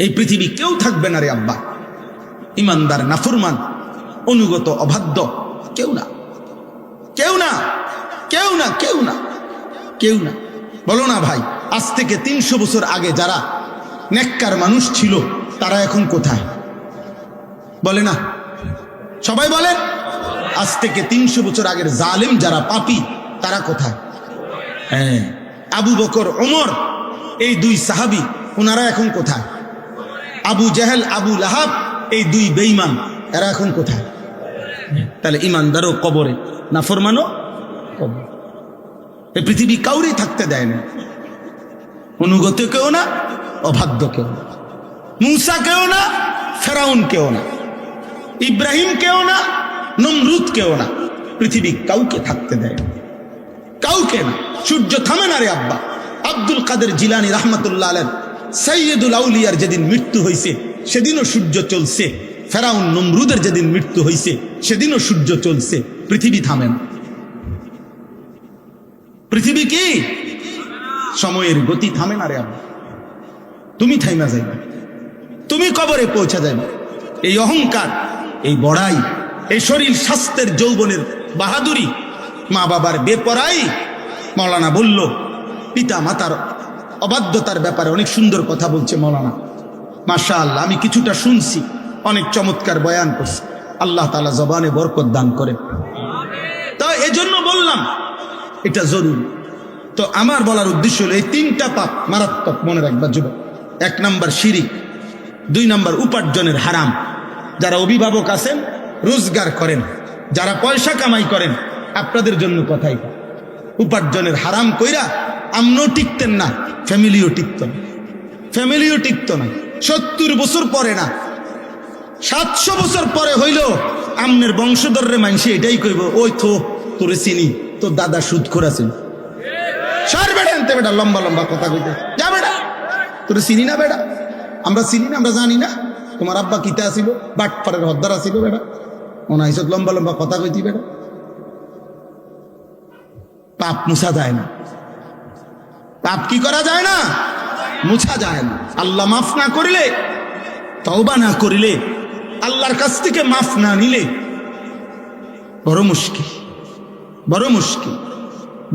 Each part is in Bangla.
এই পৃথিবী কেউ থাকবে না রে আব্বা ইমানদার নাফরমান অনুগত অবাধ্য কেউ না, কেউ না, কেউ না, কেউ না, কেউ না। বলো না ভাই, আজ থেকে 300 বছর আগে যারা নেককার মানুষ ছিল তারা এখন কোথায়? বলে না, সবাই বলেন। আজ থেকে 300 বছর আগের জালেম যারা পাপী তারা কোথায়? হ্যাঁ, আবু বকর ওমর এই দুই সাহাবী ওনারা এখন কোথায়? আবু জেহেল আবু লাহাব এই দুই বেঈমান এরা এখন কোথায়? তাহলে ইমানদারও কবরে, নাফরমানও কবরে। এই পৃথিবী কাউরি থাকতে দেয় না, অনুগত কেউ না, অবাধ্য কেউ না, মূসা কেউ না, ফেরাউন কেউ না, ইব্রাহিম কেউ না, নমরুদ কেউ না। পৃথিবী কাউকে থাকতে দেয় না, কাউকে না। সূর্য থামে না রে আব্বা। আব্দুল কাদের জিলানী রাহমাতুল্লাহ আলাইহি সাইয়্যিদুল আউলিয়ার যেদিন মৃত্যু হয়েছে সেদিনও সূর্য চলছে। ফেরাউন নমরুদের যেদিন মৃত্যু হয়েছে সেদিনও সূর্য চলছে। পৃথিবী থামে না। পৃথিবী কি সময়ের গতি থামে না রে আব্বা। তুমি থাইমা যাইবে, তুমি কবরে পৌঁছা যাবে। এই অহংকার, এই বড়াই, এই শরীর স্বাস্থ্যের যৌবনের বাহাদুরি, মা বাবার বেপরাই। মাওলানা বলল পিতা মাতার অবাধ্যতার ব্যাপারে অনেক সুন্দর কথা বলছে মাওলানা, মাশাআল্লাহ। আমি কিছুটা শুনছি, অনেক চমৎকার বয়ান করছে। আল্লাহ তাআলা জবানে বরকত দান করে। তো এজন্য বললাম এটা জরুরি। তো আমার বলার উদ্দেশ্য হলো এই 3টা পাপ মারাত্মক, মনে রাখবা যুবক। 1 নাম্বার শিরিক, 2 নাম্বার উপার্জনের হারাম। যারা অভিভাবক আছেন রোজগার করেন, যারা পয়সা কামাই করেন, আপনাদের জন্য কথাই, উপার্জনের হারাম কইরা আমনও টিকতেন না, ফ্যামিলিও টিকত না, ফ্যামিলিও টিকত না। 70 বছর পরে না, 700 বছর পরে হইল আমনের বংশধররে মানসে এটাই কইব, ওই তো তোরে চিনি, তোর দাদা সুদখোর আছেন। সার বেড়া আনতে বেটা, লম্বা লম্বা কথা কইতে যা বেটা, তোরে চিনি না বেটা, আমরা চিনি না, আমরা জানি না তোমার আব্বা কিতা আসিল, বাটপাড়ের হদ্দার আসিল বেটা, ওনাইসত লম্বা লম্বা কথা কইতি বেটা। পাপ মুছা যায় না, পাপ কি করা যায় না, মুছা যায় না। আল্লাহ মাফ না করিলে, তওবা না করিলে, আল্লাহর কাছ থেকে মাফ না নিলে বড় মুশকিল, বড় মুশকিল,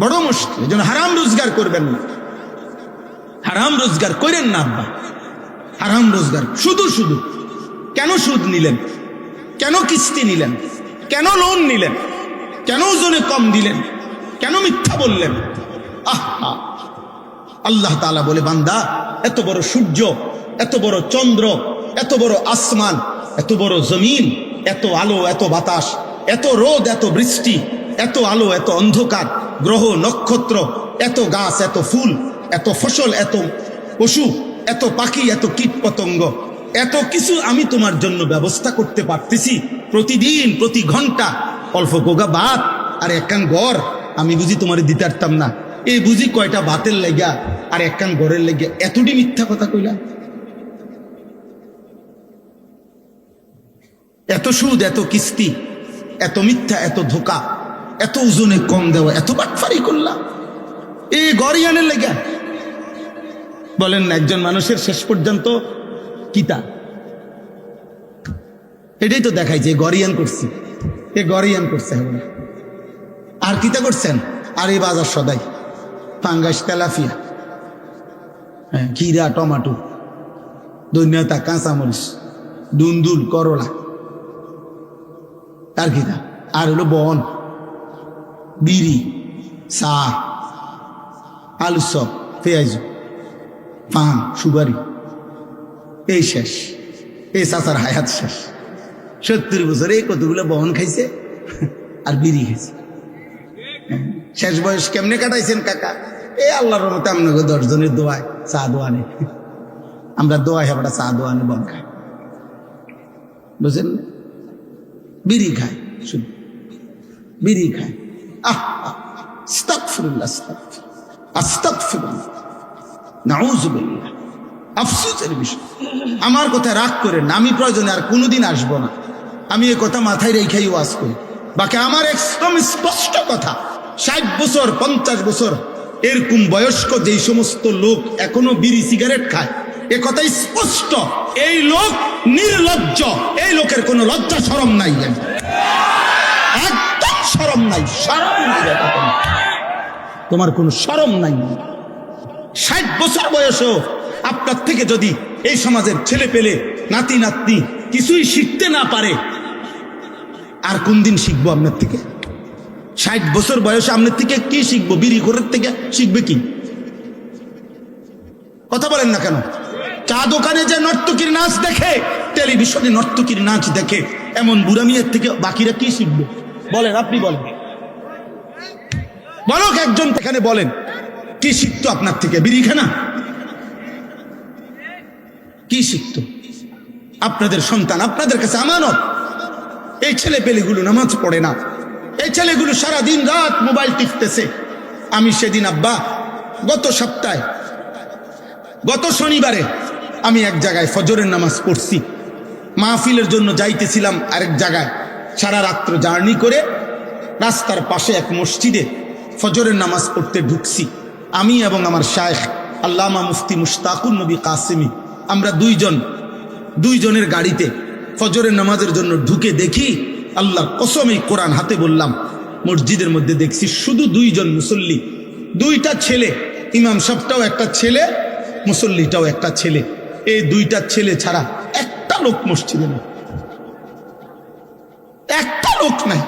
বড় মুশকিল। এই জন্য হারাম রোজগার করবেন না, হারাম রোজগার করেন না আব্বা, হারাম রোজগার। শুধু শুধু কেন সুদ নিলেন, কেন কিস্তি নিলেন, কেন লোন নিলেন, কেন ওজনে কম দিলেন, কেন মিথ্যা বললেন? আহা, আল্লাহ তাআলা বলে বান্দা এত বড় সূর্য, এত বড় চন্দ্র, এত বড় আসমান, এত বড় জমিন, এত আলো, এত বাতাস, এত রোদ, এত বৃষ্টি, এত আলো, এত অন্ধকার, গ্রহ নক্ষত্র, এত গাছ, এত ফুল, এত ফসল, এত পশু, এত পাখি, এত কীট পতঙ্গ, এত কিছু আমি তোমার জন্য ব্যবস্থা করতে পারতেছি প্রতিদিন, প্রতি ঘন্টা। অল্প গোগা ভাত আর একখান ঘর আমি বুঝি তোমার দিতে পারতাম না? এই বুঝি কয়টা ভাতের লেগা আর একখান ঘরের লেগে এতটি মিথ্যা কথা কইলা? এত সুদ, এত কিস্তি, এত মিথ্যা, এত ধোকা, এত ওজনে কম দেওয়া, এত বাটফারি করলা এই গরিয়ানের লেগা? বলেন না, একজন মানুষের শেষ পর্যন্ত কিতা এটাই তো দেখাই যে গরিয়ান করছি, এ গরিয়ান করছে। আর কিতা করছেন? আর এই বাজার সদাই, পাঙ্গাস, তেলাফিয়া, হ্যাঁ, খিরা, টমাটো, ধনিয়া, কাঁচামরিচ, দুন্দুল, করলা, আর কিতা, আর হলো বন, বিড়ি, চা, আলু চপ, পেঁয়াজ, পান, সুপারি, এই শেষ। এই চাচার হায়াত শেষ। 70 বছরে কতগুলো বহন খাইছে আর বিড়ি খাইছে। শেষ বয়স কেমনে কাটাইছেন কাকা? এই আল্লাহর রহমতে আপনাকে 10 জনের দোয়ায় চা দোয়ানে, আমরা দোয়াই হেবাটা চা দোয়ানে বন খাই, বুঝলেন? বিড়ি খায়, শুধু বিড়ি খায়। আস্তাগফিরুল্লাহ, আস্তাগফিরুল্লাহ, নাউযুবিল্লাহ। আফসোসের বিষয়। আমার কথা রাগ করেন না, আমি প্রয়োজনে আর কোনোদিন আসবো না। আমি এ কথা মাথায় রেখেই ওয়াজ করি। বাকি আমার একদম স্পষ্ট কথা, 60 বছর 50 বছর এরকম বয়স্ক যেই সমস্ত লোক এখনো বিড়ি সিগারেট খায়, এ কথাই স্পষ্ট। এই লোক নির্লজ্জ, এই লোকের কোনো লজ্জা শরম নাই, একদম শরম নাই, শরম নাই, তোমার কোনো শরম নাই। 60 বছর বয়সেও আপনার থেকে যদি এই সমাজের ছেলে পেলে নাতি নাতনি কিছুই শিখতে না পারে, আর কোন দিন শিখবো আপনার থেকে? 60 বছর বয়সে আপনার থেকে কি শিখবো? বিড়ি ঘরের থেকে শিখবে কি? কথা বলেন না কেন? চা দোকানে যে নর্তকীর নাচ দেখে, টেলিভিশনে নর্তকীর নাচ দেখে, এমন বুড়া মেয়ের থেকে বাকিরা কি শিখবে? বলেন, আপনি বলেন, বলক একজন এখানে বলেন, কি শিখতো আপনার থেকে? বিড়ি খানা? কি শিখতো? আপনাদের সন্তান আপনাদের কাছে আমানত। এই ছেলে পেলেগুলো নামাজ পড়ে না, এই ছেলেগুলো সারা দিন রাত মোবাইল টিপতেছে। আমি সেদিন আব্বা গত শনিবারে আমি এক জায়গায় ফজরের নামাজ পড়ছি, মাহফিলের জন্য যাইতেছিলাম আরেক জায়গায়। সারা রাত্র জার্নি করে রাস্তার পাশে এক মসজিদে ফজরের নামাজ পড়তে ঢুকছি। আমি এবং আমার শায়েখ আল্লামা মুফতি মুশতাকুর নবী কাসেমি, আমরা দুইজনের গাড়িতে ফজরের নামাজের জন্য ঢুকে দেখি, আল্লাহর কসম এই কোরআন হাতে বললাম, মসজিদের মধ্যে দেখছি শুধু 2 জন মুসল্লি, 2টা ছেলে। ইমাম সাহেবটাও একটা ছেলে, মুসল্লিটাও একটা ছেলে। এই 2টা ছেলে ছাড়া একটা লোক মসজিদে নেই, একটা লোক নাই,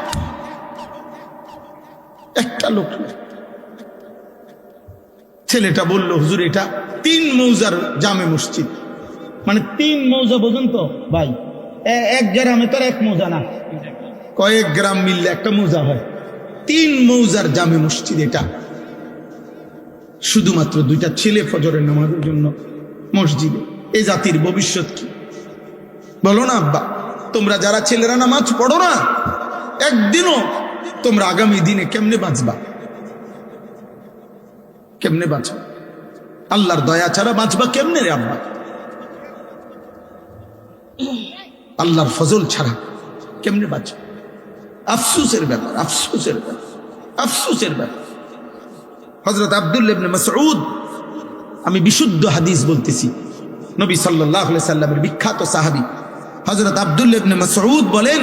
একটা লোক নাই। ছেলেটা বলল, হুজুর এটা 3 মৌজার জামে মসজিদ। মানে 3 মৌজা বোঝেন তো ভাই? এক গ্রামে তো 1 মৌজা না, কয়েক গ্রাম মিললে একটা মৌজা হয়। 3 মৌজার জামে মসজিদ এটা। শুধুমাত্র 2টা ছেলে ফজরের নামাজের জন্য মসজিদে। এই জাতির ভবিষ্যৎ কি? বলো না আব্বা, তোমরা যারা ছেলেরা নামাজ পড়ো না, একদিনও তোমরা আগামী দিনে কেমনে বাঁচবা? কেমনে বাঁচবা? আল্লাহর দয়া ছাড়া বাঁচবা কেমনে রে আব্বা? আল্লাহর ফজল ছাড়া কেমনে বাঁচবা? আফসোসের ব্যাপার, আফসোসের ব্যাপার, আফসোসের ব্যাপার। হযরত আব্দুল্লাহ ইবনে মাসউদ, আমি বিশুদ্ধ হাদিস বলতেছি, নবী সাল্লাল্লাহু আলাইহি সাল্লামের বিখ্যাত সাহাবী হযরত আব্দুল্লাহ ইবনে মাসউদ বলেন,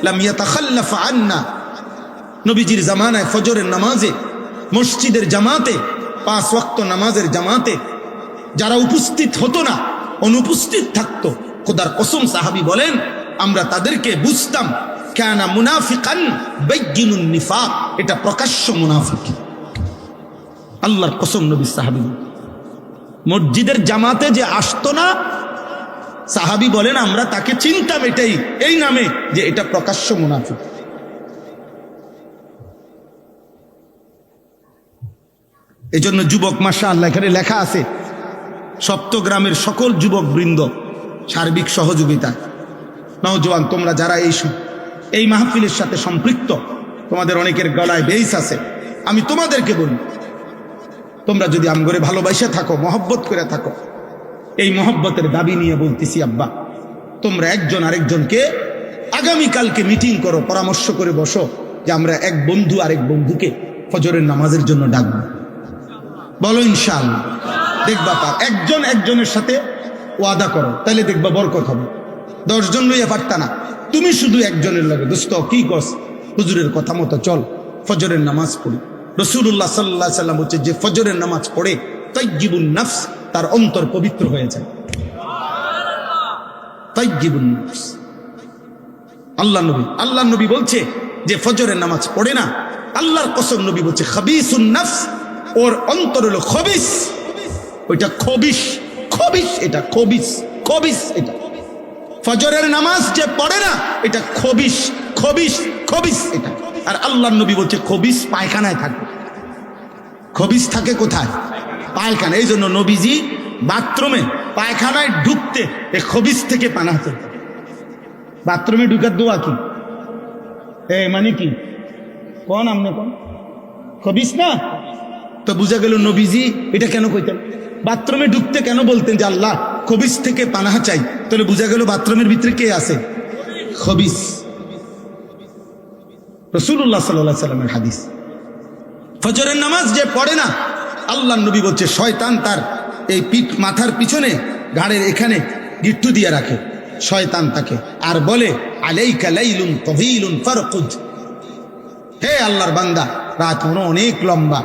লাম ইয়াতাখাল্লাফ আন্না, নবীজির জামানায় ফজরের নামাজে মসজিদের জামাতে, 5 ওয়াক্ত নামাজের জামাতে যারা উপস্থিত হতো না, অনুপস্থিত থাকতো, খোদার কসম সাহাবী বলেন আমরা তাদেরকে বুঝতাম কানা মুনাফিকান বাইয়িনুন নিফাক, এটা প্রকাশ্য মুনাফিক। আল্লাহর কসম, নবী সাহাবী মসজিদের জামাতে যে আসতো না, সাহাবী বলেন আমরা তাকে চিনতাম এটাই, এই নামে যে এটা প্রকাশ্য মুনাফিক। এই জন্য যুবক, মাশাআল্লাহ, এখানে লেখা আছে সপ্তগ্রামের সকল যুবক বৃন্দ সার্বিক সহযোগিতা। নওজোয়ান তোমরা যারা এই মাহফিলের সাথে সম্পৃক্ত, তোমাদের অনেকের গলায় বেইস আছে, আমি তোমাদেরকে বলি, তোমরা যদি আমগরে ভালোবাসা থাকো, মহব্বত করে থাকো, এই মহব্বতের দাবি নিয়ে বলতেছি আব্বা, তোমরা একজন আরেকজনকে আগামীকালকে মিটিং করো, পরামর্শ করে বসো যে আমরা এক বন্ধু আরেক বন্ধুকে ফজরের নামাজের জন্য ডাকবো। বলো ইনশাআল্লাহ। দেখবা তার একজন একজনের সাথে ওয়াদা করো, তাহলে দেখবা বরকত হবে। 10 জন লইয়া পারতা না, তুমি শুধু একজনের লাগে, দোস্ত কি কস, হুজুরের কথা মতো চল, ফজরের নামাজ পড়ি। রাসূলুল্লাহ সাল্লাল্লাহু আলাইহি সাল্লাম বলছে, যে ফজরের নামাজ পড়ে তাইয়্যিবুন নাফস, তার অন্তর পবিত্র হয়ে যায়। তাইয়্যিবুন নাফস, আল্লাহ নবী বলছে যে ফজরের নামাজ পড়ে না, আল্লাহর কসম নবী বলছে খাবিসুন নাফস, ওর অন্তর হলো খবিস, ওইটা খবিস, খবিস, এটা খবিস, খবিস। এটা ফজরের নামাজ যে পড়ে না, এটা খবিস, খবিস, খবিস এটা। আর আল্লাহর নবী বলছে খবিস পায়খানায় থাকে। খবিস থাকে কোথায়? পায়খানা। এই জন্য নবীজি বাথরুমে, পায়খানায় ঢুকতে এই খবিস থেকে পানা হতো। বাথরুমে ঢুকার দোয়া কি? মানে কি কোন আমনে কোন খবিস না? তো বুঝা গেল নবীজি এটা কেন কইতেন, বাথরুমে ঢুকতে কেন বলতেন যে আল্লাহ খবিস থেকে পানাহ চাই? তাহলে বুঝা গেল বাথরুমের ভিতরে কে আছে? খবিস। রাসূলুল্লাহ সাল্লাল্লাহু আলাইহি সাল্লামের হাদিস। ফজরের নামাজ যে পড়ে না, আল্লাহর নবী বলছে শয়তান তার এই মাথার পিছনে ঘাড়ের এখানে গিট্টু দিয়ে রাখে শয়তান তাকে, আর বলে আলাইকা লাইলুন তাওয়ীলুন ফারকুদ, হে আল্লাহর বান্দা রাত হলো অনেক লম্বা,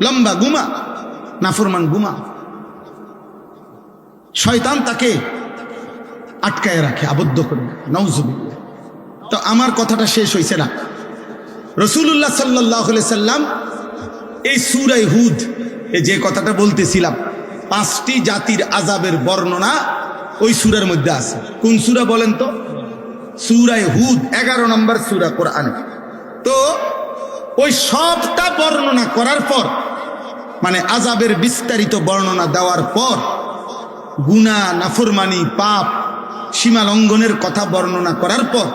লম্বা ঘুমা, নাফরমান ঘুমা। শয়তান তাকে আটকায় রাখে, আবদ্ধ করে। নাউজুবিল্লাহ। তো আমার কথাটা শেষ হয়েছে না। রাসূলুল্লাহ সাল্লাল্লাহু আলাইহি সাল্লাম এই সূরা হুদ যে কথাটা বলতেছিলাম, 5টি জাতির আযাবের বর্ণনা ওই সূরার মধ্যে আছে। কোন সূরা বলেন তো? সূরা হুদ, 11 নম্বর সূরা কোরআনে। তো ওই সবটা বর্ণনা করার পর, মানে আযাবের বিস্তারিত বর্ণনা দেওয়ার পর, গুনাহ, নাফরমানি, পাপ, সীমা লঙ্ঘনের কথা বর্ণনা করার পর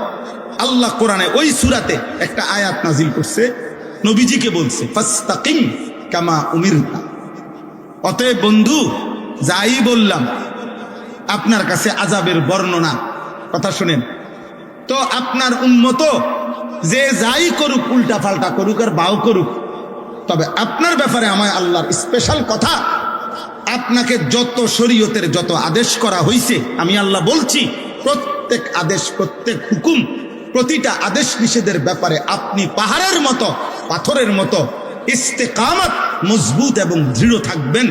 আল্লাহ কোরআনে ওই সূরাতে একটা আয়াত নাজিল করছে, নবীজিকে বলছে ফাস্তাকিম কামা উমিরতা। অতএব বন্ধু, যাই বললাম আপনার কাছে আযাবের বর্ণনা, কথা শুনেন তো, আপনার উম্মত যে যাই করুক, উল্টা পাল্টা করুক আর বাউ করুক, তবে আপনার ব্যাপারে আমায় আল্লাহর স্পেশাল কথা, আপনাকে যত শরীয়তের যত আদেশ করা হয়েছে, আমি আল্লাহ বলছি প্রত্যেক আদেশ, প্রত্যেক হুকুম, প্রতিটা আদেশ নিষেধের ব্যাপারে আপনি পাহাড়ের মতো, পাথরের মতো ইস্তেকামত, মজবুত এবং দৃঢ় থাকবেন।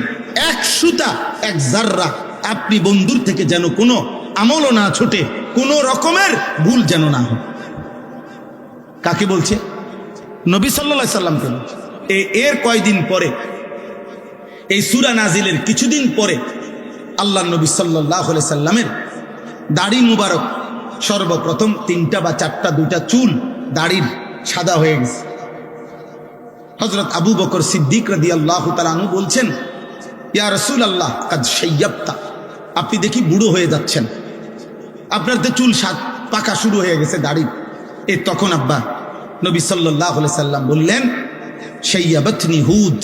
এক সুতা, এক জাররা আপনি বন্ধুর থেকে যেন কোনো আমলও না ছুটে, কোনো রকমের ভুল যেন না হয়। কাকে বলছে? নবী সাল্লাল্লাহু আলাইহি সাল্লামকে বলছে। এর কয়দিন পরে, এই সূরা নাজিলের কিছুদিন পরে, আল্লাহ নবী সাল্লাল্লাহু আলাইহি সাল্লামের দাড়ি মুবারক সর্বপ্রথম 3টা বা 4টা, 2টা চুল দাড়ির সাদা হয়ে গেছে। হযরত আবু বকর সিদ্দিক রাদিয়াল্লাহু তাআলা আনহু বলছেন, ইয়া রাসূলুল্লাহ কাদ শাইয়াবতা, আপনি দেখি বুড়ো হয়ে যাচ্ছেন, আপনার তো চুল পাকা শুরু হয়ে গেছে, দাড়ি। তখন আব্বা নবী সাল্লাল্লাহু আলাইহি সাল্লাম বললেন, শাইয়াবাতনি হুদ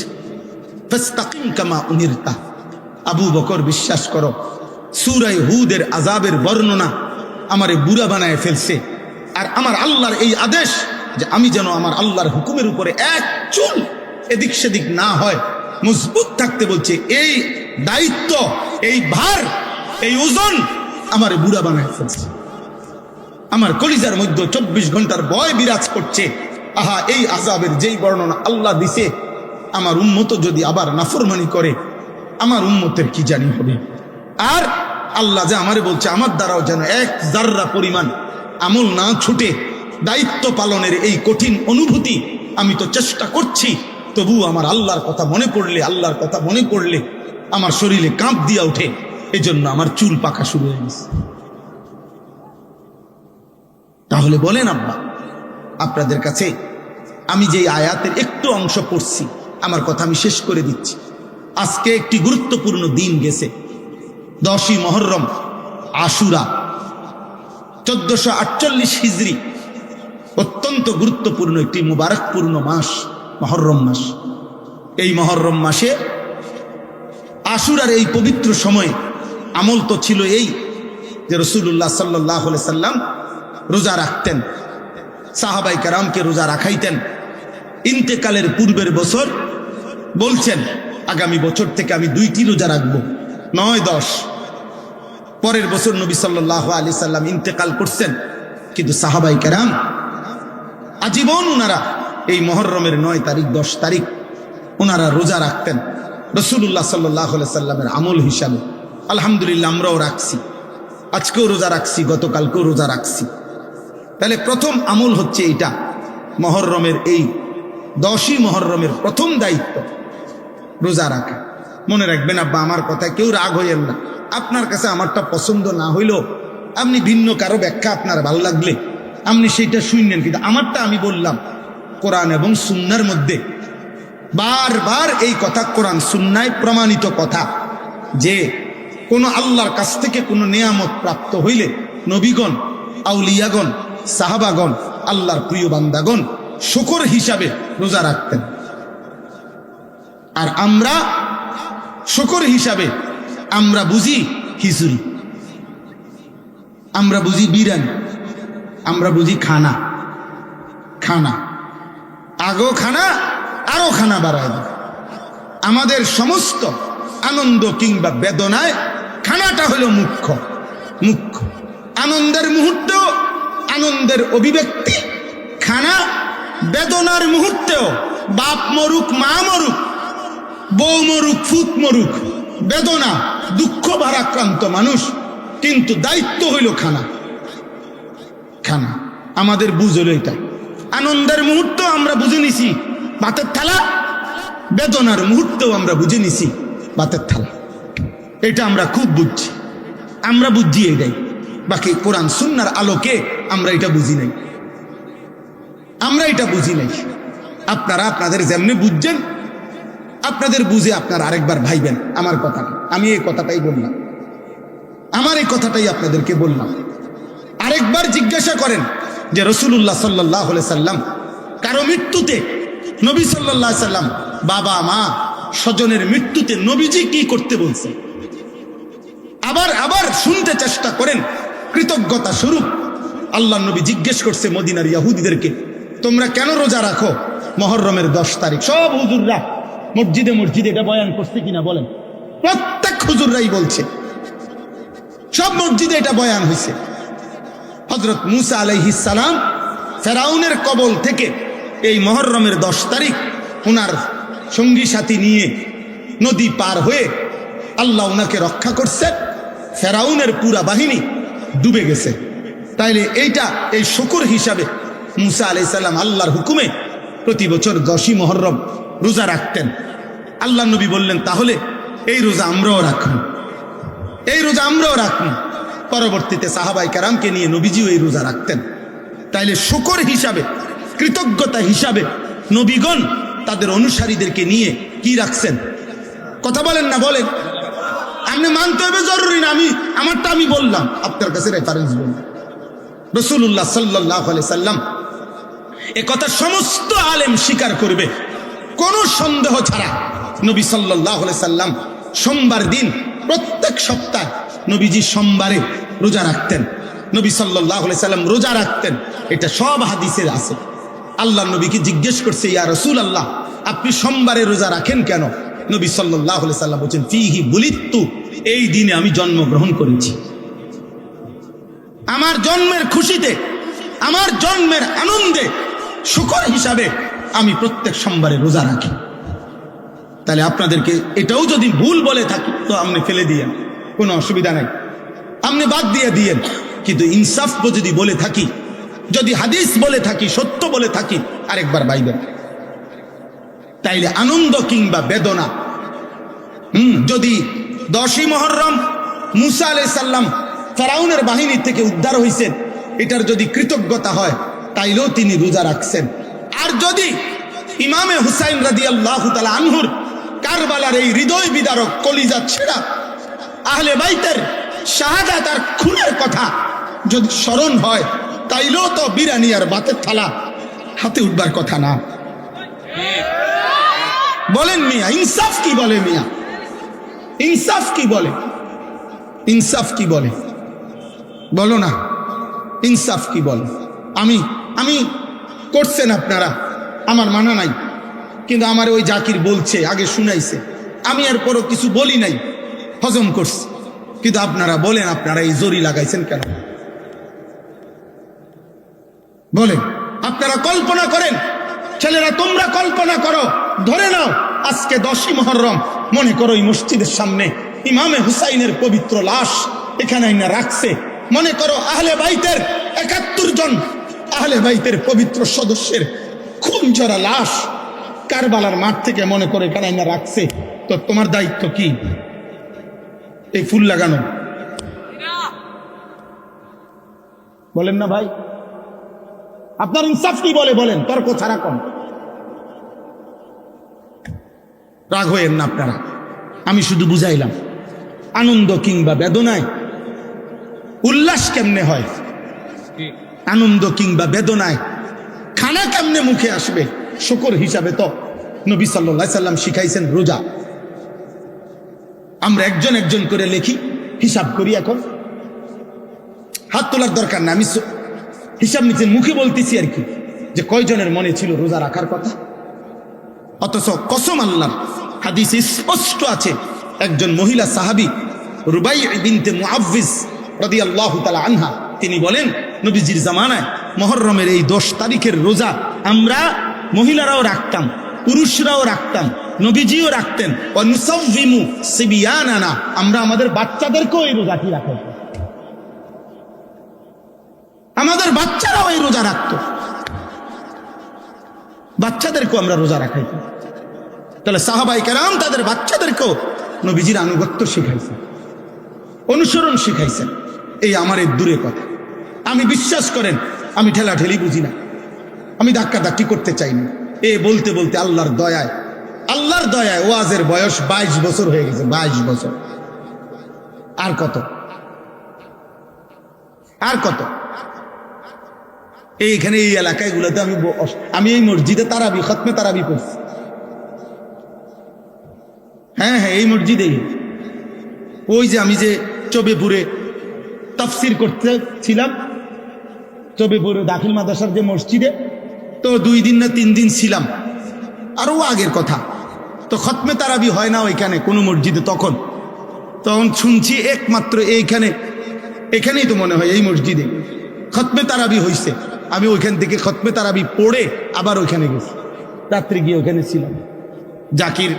ফাস্তাকিম কামা উমিরতা। আবু বকর, বিশ্বাস করো, সূরা হুদের আযাবের বর্ণনা আমারে বুড়া বানায় ফেলছে। আর আমার আল্লাহর এই আদেশ যে আমি যেন আমার আল্লাহর হুকুমের উপরে এক চুল এদিক সেদিক না হয়, মজবুত থাকতে বলছে, এই দায়িত্ব, এই ভার, এই ওজন আমারে বুড়া বানায় ফেলছে। আমার কলিজার মধ্যে 24 ঘন্টার ভয় বিরাজ করছে। আহা, এই আযাবের যেই বর্ণনা আল্লাহ দিছে, আমার উম্মত যদি আবার নাফরমানি করে, আমার উম্মতের কি জানি হবে। আর আল্লাহ যে আমারে বলছে, আমার দ্বারাও যেন এক জাররা পরিমাণ আমল না ছুটে, দায়িত্ব পালনের এই কঠিন অনুভূতি আমি তো চেষ্টা করছি, তবু আমার আল্লাহর কথা মনে পড়লে, আল্লাহর কথা মনে পড়লে আমার শরীরে কাঁপ দিয়া ওঠে। এই জন্য আমার চুল পাকা শুরু হয়ে গেছে। তাহলে বলেন আব্বা, আপনাদের কাছে আমি যে আয়াতের একটু অংশ পড়ছি, আমার কথা আমি শেষ করে দিচ্ছি। আজকে একটি গুরুত্বপূর্ণ দিন গেছে, 10ই মুহররম, আশুরা, 1448 হিজরি, অত্যন্ত গুরুত্বপূর্ণ একটি মুবারকপূর্ণ মাস, মুহররম মাস। এই মুহররম মাসে আশুরার এই পবিত্র সময়ে আমল তো ছিল এই যে রাসূলুল্লাহ সাল্লাল্লাহু আলাইহি সাল্লাম রোজা রাখতেন, সাহাবায়ে কেরামকে রোজা রাখাইতেন। ইন্তেকালের পূর্বের বছর বলছেন, আগামী বছর থেকে আমি 2টি রোজা রাখবো, 9-10। পরের বছর নবী সাল্লাল্লাহু আলাইহি সাল্লাম ইন্তেকাল করছেন, কিন্তু সাহাবায়ে কেরাম আজীবন ওনারা এই মুহররমের 9 তারিখ, 10 তারিখ ওনারা রোজা রাখতেন রাসূলুল্লাহ সাল্লাল্লাহু আলাইহি সাল্লামের আমল হিসাবে। আলহামদুলিল্লাহ, আমরাও রাখছি, আজকেও রোজা রাখছি, গতকালকেও রোজা রাখছি। তাহলে প্রথম আমল হচ্ছে এটা, মুহররমের এই 10ই মুহররমের প্রথম দায়িত্ব রোজা রাখা। মনে রাখবেন আব্বা, আমার কথায় কেউ রাগ হইয়েন না। আপনার কাছে আমারটা পছন্দ না হইলেও আপনি ভিন্ন কারো ব্যাখ্যা আপনার ভালো লাগলে আপনি সেইটা শুনলেন, কিন্তু আমারটা আমি বললাম কোরআন এবং সুন্নাহর মধ্যে বারবার এই কথা, কোরআন সুন্নায় প্রমাণিত কথা, যে কোন আল্লাহর কাছ থেকে কোনো নেয়ামত প্রাপ্ত হইলে নবীগণ, আউলিয়াগণ, সাহাবাগণ, আল্লাহর প্রিয় বান্দাগণ শুকর হিসাবে রোজা রাখতেন। আর আমরা শুকর হিসাবে আমরা বুঝি খিচুড়ি, আমরা বুঝি বিরিয়ানি, আমরা বুঝি খানা। আগো খানা, আরো খানা বাড়ায় দেয়। আমাদের সমস্ত আনন্দ কিংবা বেদনায় খানাটা হলো মুখ্য। মুখ্য আনন্দের মুহূর্তেও আনন্দের অভিব্যক্তি খানা, বেদনার মুহূর্তেও বাপ মরুক, মা মরুক, বউ মরুক, ফুত মরুক, বেদনা, দুঃখ ভারাক্রান্ত মানুষ, কিন্তু দায়িত্ব হইল খানা। খানা আমাদের বুঝ হলো এটা। আনন্দের মুহূর্ত আমরা বুঝে নিছি ভাতের থালা, বেদনার মুহূর্তেও আমরা বুঝে নিছি ভাতের থালা। এটা আমরা খুব বুঝছি, আমরা বুঝছি এটাই। বাকি কোরআন সুন্নাহর আলোকে আমরা এটা বুঝি নাই, আমরা এটা বুঝি নাই। আপনারা আপনাদের যেমনি বুঝছেন, আপনাদের বুঝে আপনারা আরেকবার ভাইবেন আমার কথাটা। আমি এই কথাটাই বললাম, আমার এই কথাটাই আপনাদেরকে বললাম। আরেকবার জিজ্ঞাসা করেন যে রাসূলুল্লাহ সাল্লাল্লাহু আলাইহি সাল্লাম কারো মৃত্যুতে, নবী সাল্লাল্লাহু আলাইহি সাল্লাম বাবা মা স্বজনের মৃত্যুতে নবীজি কি করতে বলছেন। আবার আবার শুনতে চেষ্টা করেন। কৃতজ্ঞতা স্বরূপ আল্লাহ নবী জিজ্ঞেস করছে মদিনার ইহুদিদেরকে, তোমরা কেন রোজা রাখো মুহররমের 10 তারিখ? সব হুজুররা মসজিদে মসজিদে এটা বয়ান করছে কিনা বলেন? প্রত্যেক হুজুররাই বলছে, সব মসজিদে এটা বয়ান হয়েছে। হযরত মুসা আলাইহিস সালাম ফেরাউনের কবল থেকে এই মুহররমের 10 তারিখ ওনার সঙ্গী সাথী নিয়ে নদী পার হয়ে আল্লাহ ওনাকে রক্ষা করছে। ফেরাউনের পুরা বাহিনী ডুবে গেছে। তাইলে এইটা এই শুকর হিসাবে মুসা আলাইহিস সালাম আল্লাহর হুকুমে প্রতি বছর 10ই মুহররম রোজা রাখতেন। আল্লাহ নবী বললেন, তাহলে এই রোজা আমরাও রাখব, এই রোজা আমরাও রাখব। পরবর্তীতে সাহাবায়ে কেরামকে নিয়ে নবীজিও এই রোজা রাখতেন। তাইলে শুকর হিসাবে, কৃতজ্ঞতা হিসাবে নবীগণ তাদের অনুসারীদেরকে নিয়ে কি রাখছেন? কথা বলেন না, বলেন। আপনি মানতে হবে জরুরি না, আমি আমারটা আমি বললাম, আপনার কাছে রেফারেন্স বললাম। রাসূলুল্লাহ সাল্লাল্লাহু আলাইহি সাল্লাম এ কথা সমস্ত আলেম স্বীকার করবে কোনো সন্দেহ ছাড়া। নবী সাল্লাল্লাহু আলাইহি সাল্লাম সোমবার দিন প্রত্যেক সপ্তাহে নবীজি সোমবারে রোজা রাখতেন। নবী সাল্লাল্লাহু আলাইহি সাল্লাম রোজা রাখতেন, এটা সব হাদিসে আছে। আল্লাহ নবীকে জিজ্ঞেস করছে, ইয়া রাসূলুল্লাহ, আপনি সোমবারে রোজা রাখেন কেন? নবী সাল্লাল্লাহু আলাইহি সাল্লাম বলেন, ফিহি বুলিতু, এই দিনে আমি জন্মগ্রহণ করেছি। আমার জন্মের খুশিতে, আমার জন্মের আনন্দে শুকর হিসাবে আমি প্রত্যেক সোমবারে রোজা রাখি। তাহলে আপনাদেরকে এটাও যদি ভুল বলে থাকি তো আপনি ফেলে দিয়েন, কোনো অসুবিধা নাই, আপনি বাদ দিয়ে দিয়েন। কিন্তু ইনসাফ যদি বলে থাকি, যদি হাদিস বলে থাকি, সত্য বলে থাকি, আরেকবার ভাইবেন। তাইলে আনন্দ কিংবা বেদনা, যদি 10ই মুহররম মুসা আলাইহিস সালাম ফেরাউনের বাহিনী থেকে উদ্ধার হয়েছেন, এটার যদি কৃতজ্ঞতা হয় তাইলেও তিনি রোজা রাখছেন। আর যদি ইমামে হুসাইন রাদিয়াল্লাহু তাআলা আনহুর কারবালার এই হৃদয় বিদারক কলিজা ছেঁড়া আহলে বাইতের শাহাদাত আর খুনের কথা যদি স্মরণ হয়, তাইলেও তো বিরানি আর ভাতের থালা হাতে উঠবার কথা না। বলেন মিয়া, ইনসাফ কি বলে? মিয়া, ইনসাফ কি বলে? ইনসাফ কি বলে? বলো না, ইনসাফ কি বলে? আমি করছেন আপনারা, আমার মানা নাই, কিন্তু আমার ওই জাকির বলছে, আগে শুনাইছে, আমি এরপরও কিছু বলি নাই, হজম করছি। কিন্তু আপনারা বলেন, আপনারা এই জরি লাগাইছেন কেন? বলেন। আপনারা কল্পনা করেন, ছেলেরা তোমরা কল্পনা করো, ধরে নাও আজকে 10ই মুহররম, মনে করো এই মসজিদের সামনে ইমামে হুসাইনের পবিত্র লাশ এখানে আইনা রাখছে। মনে করো আহলে বাইতের 71 জন আহলে বাইতের পবিত্র সদস্যের খুন ঝরা লাশ কারবালার মাঠ থেকে মনে করে এখানে আইনা রাখছে। তো তোমার দায়িত্ব কি? এই ফুল লাগানো? বলেন না ভাই, আপনার ইনসাফ কি বলে? বলেন, তর্ক ছাড়া কম। রাগ হয়েন না আপনারা, আমি শুধু বুঝাইলাম আনন্দ কিংবা বেদনায় উল্লাস কেমনে হয়, আনন্দ কিংবা বেদনায় খানা কেমনে মুখে আসবে। শুকর হিসাবে তো নবী সাল্লাল্লাহু আলাইহি সাল্লাম শিখাইছেন রোজা। আমরা একজন একজন করে লিখি, হিসাব করি। এখন হাত তোলার দরকার না, আমি হিসাব নিচ্ছেন, মুখে বলতেছি আর কি, যে কয়জনের মনে ছিল রোজা রাখার কথা। অথচ কসম আল্লাহ, হাদিসে স্পষ্ট আছে, একজন মহিলা সাহাবী রুবাই বিনতে মুআফফিজ রাদিয়াল্লাহু তাআলা আনহা, তিনি বলেন নবীজির জামানায় মুহররমের এই 10 তারিখের রোজা আমরা মহিলারাও রাখতাম, পুরুষরাও রাখতাম, নবীজিও রাখতেন। অনুসাউবিমু সিবিয়ানানা, আমরা আমাদের বাচ্চাদেরকেও এই রোজাটি রাখতাম, আমাদের বাচ্চারাও এই রোজা রাখত, বাচ্চাদেরকেও আমরা রোজা রাখাইতাম। তাহলে সাহাবায়ে কেরাম তাদের বাচ্চাদেরকেও নবীজির আনুগত্য শিখাইছেন, অনুসরণ শিখাইছেন। এই আমার এই দূরে কথা। আমি বিশ্বাস করেন আমি ঠেলাঠেলি বুঝি না, আমি ধাক্কাধাক্কি করতে চাই না। এ বলতে বলতে আল্লাহর দয়ায় ওয়াজের বয়স 22 বছর হয়ে গেছে, 22 বছর। আর কত এইখানে এই এলাকাগুলোতে আমি এই মসজিদে তারাবি, খতমে তারাবি পড়ছি। হ্যাঁ, এই মসজিদেই। ওই যে আমি যে চবেপুরে তাফসির করতে ছিলাম, চবেপুরে দাখিল মাদ্রাসার যে মসজিদে, তো 2 দিন না 3 দিন ছিলাম। আরো আগের কথা, তো খতমে তারাবি হয় না ওইখানে কোনো মসজিদে। তখন শুনছি একমাত্র এখানেই তো মনে হয় এই মসজিদে খতমে তারাবি হয়েছে। আমি ওইখান থেকে খতমে তারাবি পড়ে আবার ওইখানে গেছি, রাত্রে গিয়ে ওখানে ছিলাম। জাকির,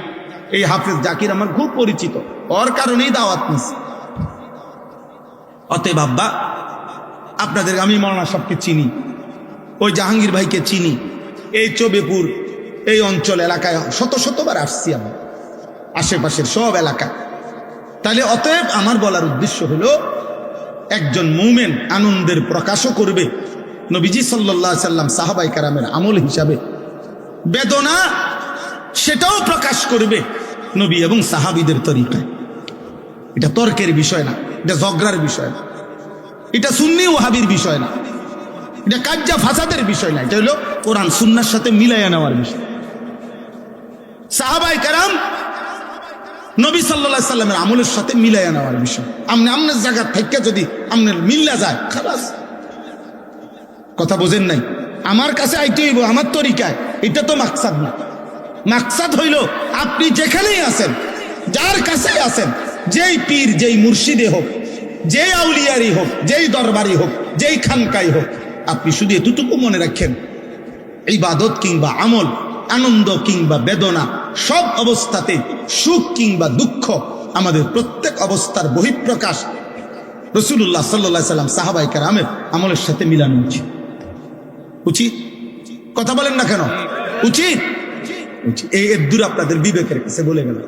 এই হাফেজ জাকির আমার খুব পরিচিত, ওর কারণেই দাওয়াত নিছি। অতএব আব্বা, আপনাদের আমি মৌলানা সাহেবকে চিনি, ওই জাহাঙ্গীর ভাইকে চিনি, এই চবেপুর এই অঞ্চল এলাকায় শতবার আসছি আমি, আশেপাশের সব এলাকায়। তাহলে অতএব আমার বলার উদ্দেশ্য হলো, একজন মুমিন আনন্দের প্রকাশও করবে নবীজি সাল্লাল্লাহু আলাইহি সাল্লাম সাহাবায়ে কেরামের আমল হিসাবে, বেদনা সেটাও প্রকাশ করবে নবী এবং সাহাবীদের তরিকায়। এটা তর্কের বিষয় না, এটা ঝগড়ার বিষয় না, এটা সুন্নি ওয়াহাবির বিষয় না, এটা কাজ্জা ফাসাদের বিষয় না, এটা হলো কোরআন সুন্নাহর সাথে মিলাইয়া নেওয়ার বিষয়। সাহাবায়ে কেরাম নবী সাল্লাল্লাহু আলাইহি সাল্লামের আমলের সাথে মিলাইয়া নেওয়ার বিষয়। আপনার জায়গা থেকে যদি আপনার মিল্লা যায়, খালাস। কথা বোঝেন নাই? আমার কাছে আইতে হইব আমার তরিকায়, এটা তো মাকসাদ না। মাকসাদ হইল আপনি যেখানেই আছেন, যার কাছে আছেন, যেই পীর, যেই মুর্শিদে হোক, যেই আউলিয়ারি হোক, যেই দরবারি হোক, যেই খানকাই হোক, আপনি শুধু এতটুকু মনে রাখেন, ইবাদত কিংবা আমল, আনন্দ কিংবা বেদনা, সব অবস্থাতে সুখ কিংবা দুঃখ, আমাদের প্রত্যেক অবস্থার বহিঃপ্রকাশ রাসূলুল্লাহ সাল্লাল্লাহু আলাইহি সাল্লাম সাহাবায়ে কেরামের আমলের সাথে মিলানো উচিত। উচিত? কথা বলেন না কেন? উচিত। এই এদ্দুর আপনাদের বিবেকের কাছে বলে গেল,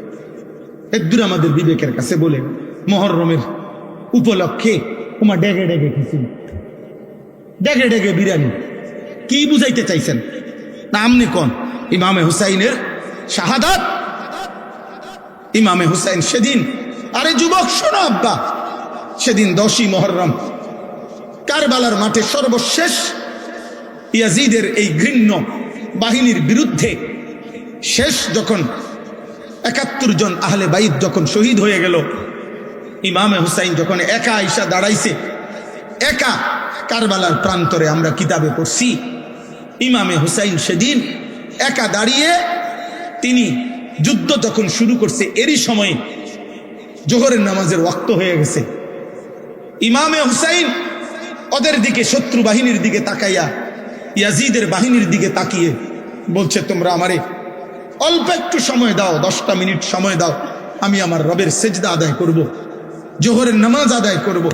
এদ্দুর আমাদের বিবেকের কাছে বলে গেল। মুহররমের উপলক্ষে ওমা ডেগে ডেগে খিচুড়ি, ডেগে ডেগে বিরিয়ানি, কি বুঝাইতে চাইছেন? না আমনি কোন ইমামে হুসাইনের শাহাদাত, ইমামে হুসাইন সেদিন, আরে যুবক শোনো আব্বা, সেদিন 10ই মুহররম কারবালার মাঠে সর্বশেষ ইয়াজিদের এই ঘৃণ্য বাহিনীর বিরুদ্ধে শেষ যখন 71 জন আহলে বাইত যখন শহীদ হয়ে গেল, ইমামে হুসাইন যখন একা আইসা দাঁড়াইছে, একা কারবালার প্রান্তরে, আমরা কিতাবে পড়ছি ইমামে হুসাইন সেদিন একা দাঁড়িয়ে তিনি যুদ্ধ যখন শুরু করছে, এরই সময়ে জোহরের নামাজের ওয়াক্ত হয়ে গেছে। ইমামে হুসাইন ওদের দিকে, শত্রু বাহিনীর দিকে তাকাইয়া, ইয়াজিদের বাহিনীর দিকে তাকিয়ে বলছে, তোমরা আমারে অল্প একটু সময় দাও, 10টা মিনিট সময় দাও, আমি আমার রবের সেজদা আদায় করব, জোহরের নামাজ আদায় করব।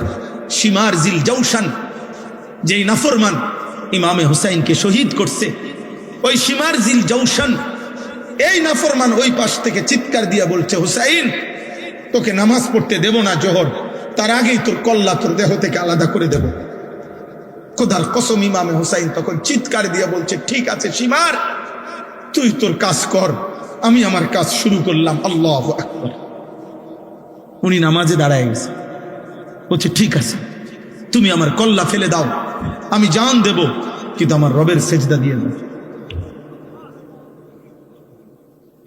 শিমার জিল জৌশান, যেই নাফরমান ইমামে হুসাইনকে শহীদ করছে, ওই শিমার জিল জৌশান, এই নাফরমান ওই পাশ থেকে চিৎকার দিয়া বলছে, হুসাইন তোকে নামাজ পড়তে দেব না জোহর, তার আগেই তোর কল্লা তোর দেহ থেকে আলাদা করে দেব। খোদার কসম, ইমামে হুসাইন তখন চিৎকার দিয়া বলছে, ঠিক আছে শিমার, তুই তোর কাজ কর, আমি আমার কাজ শুরু করলাম। আল্লাহু আকবার। উনি নামাজে দাঁড়ায় গেছে, বলছে ঠিক আছে, তুমি আমার কল্লা ফেলে দাও, আমি জান দেব, কিন্তু আমার রবের সেজদা দিয়ে দাও।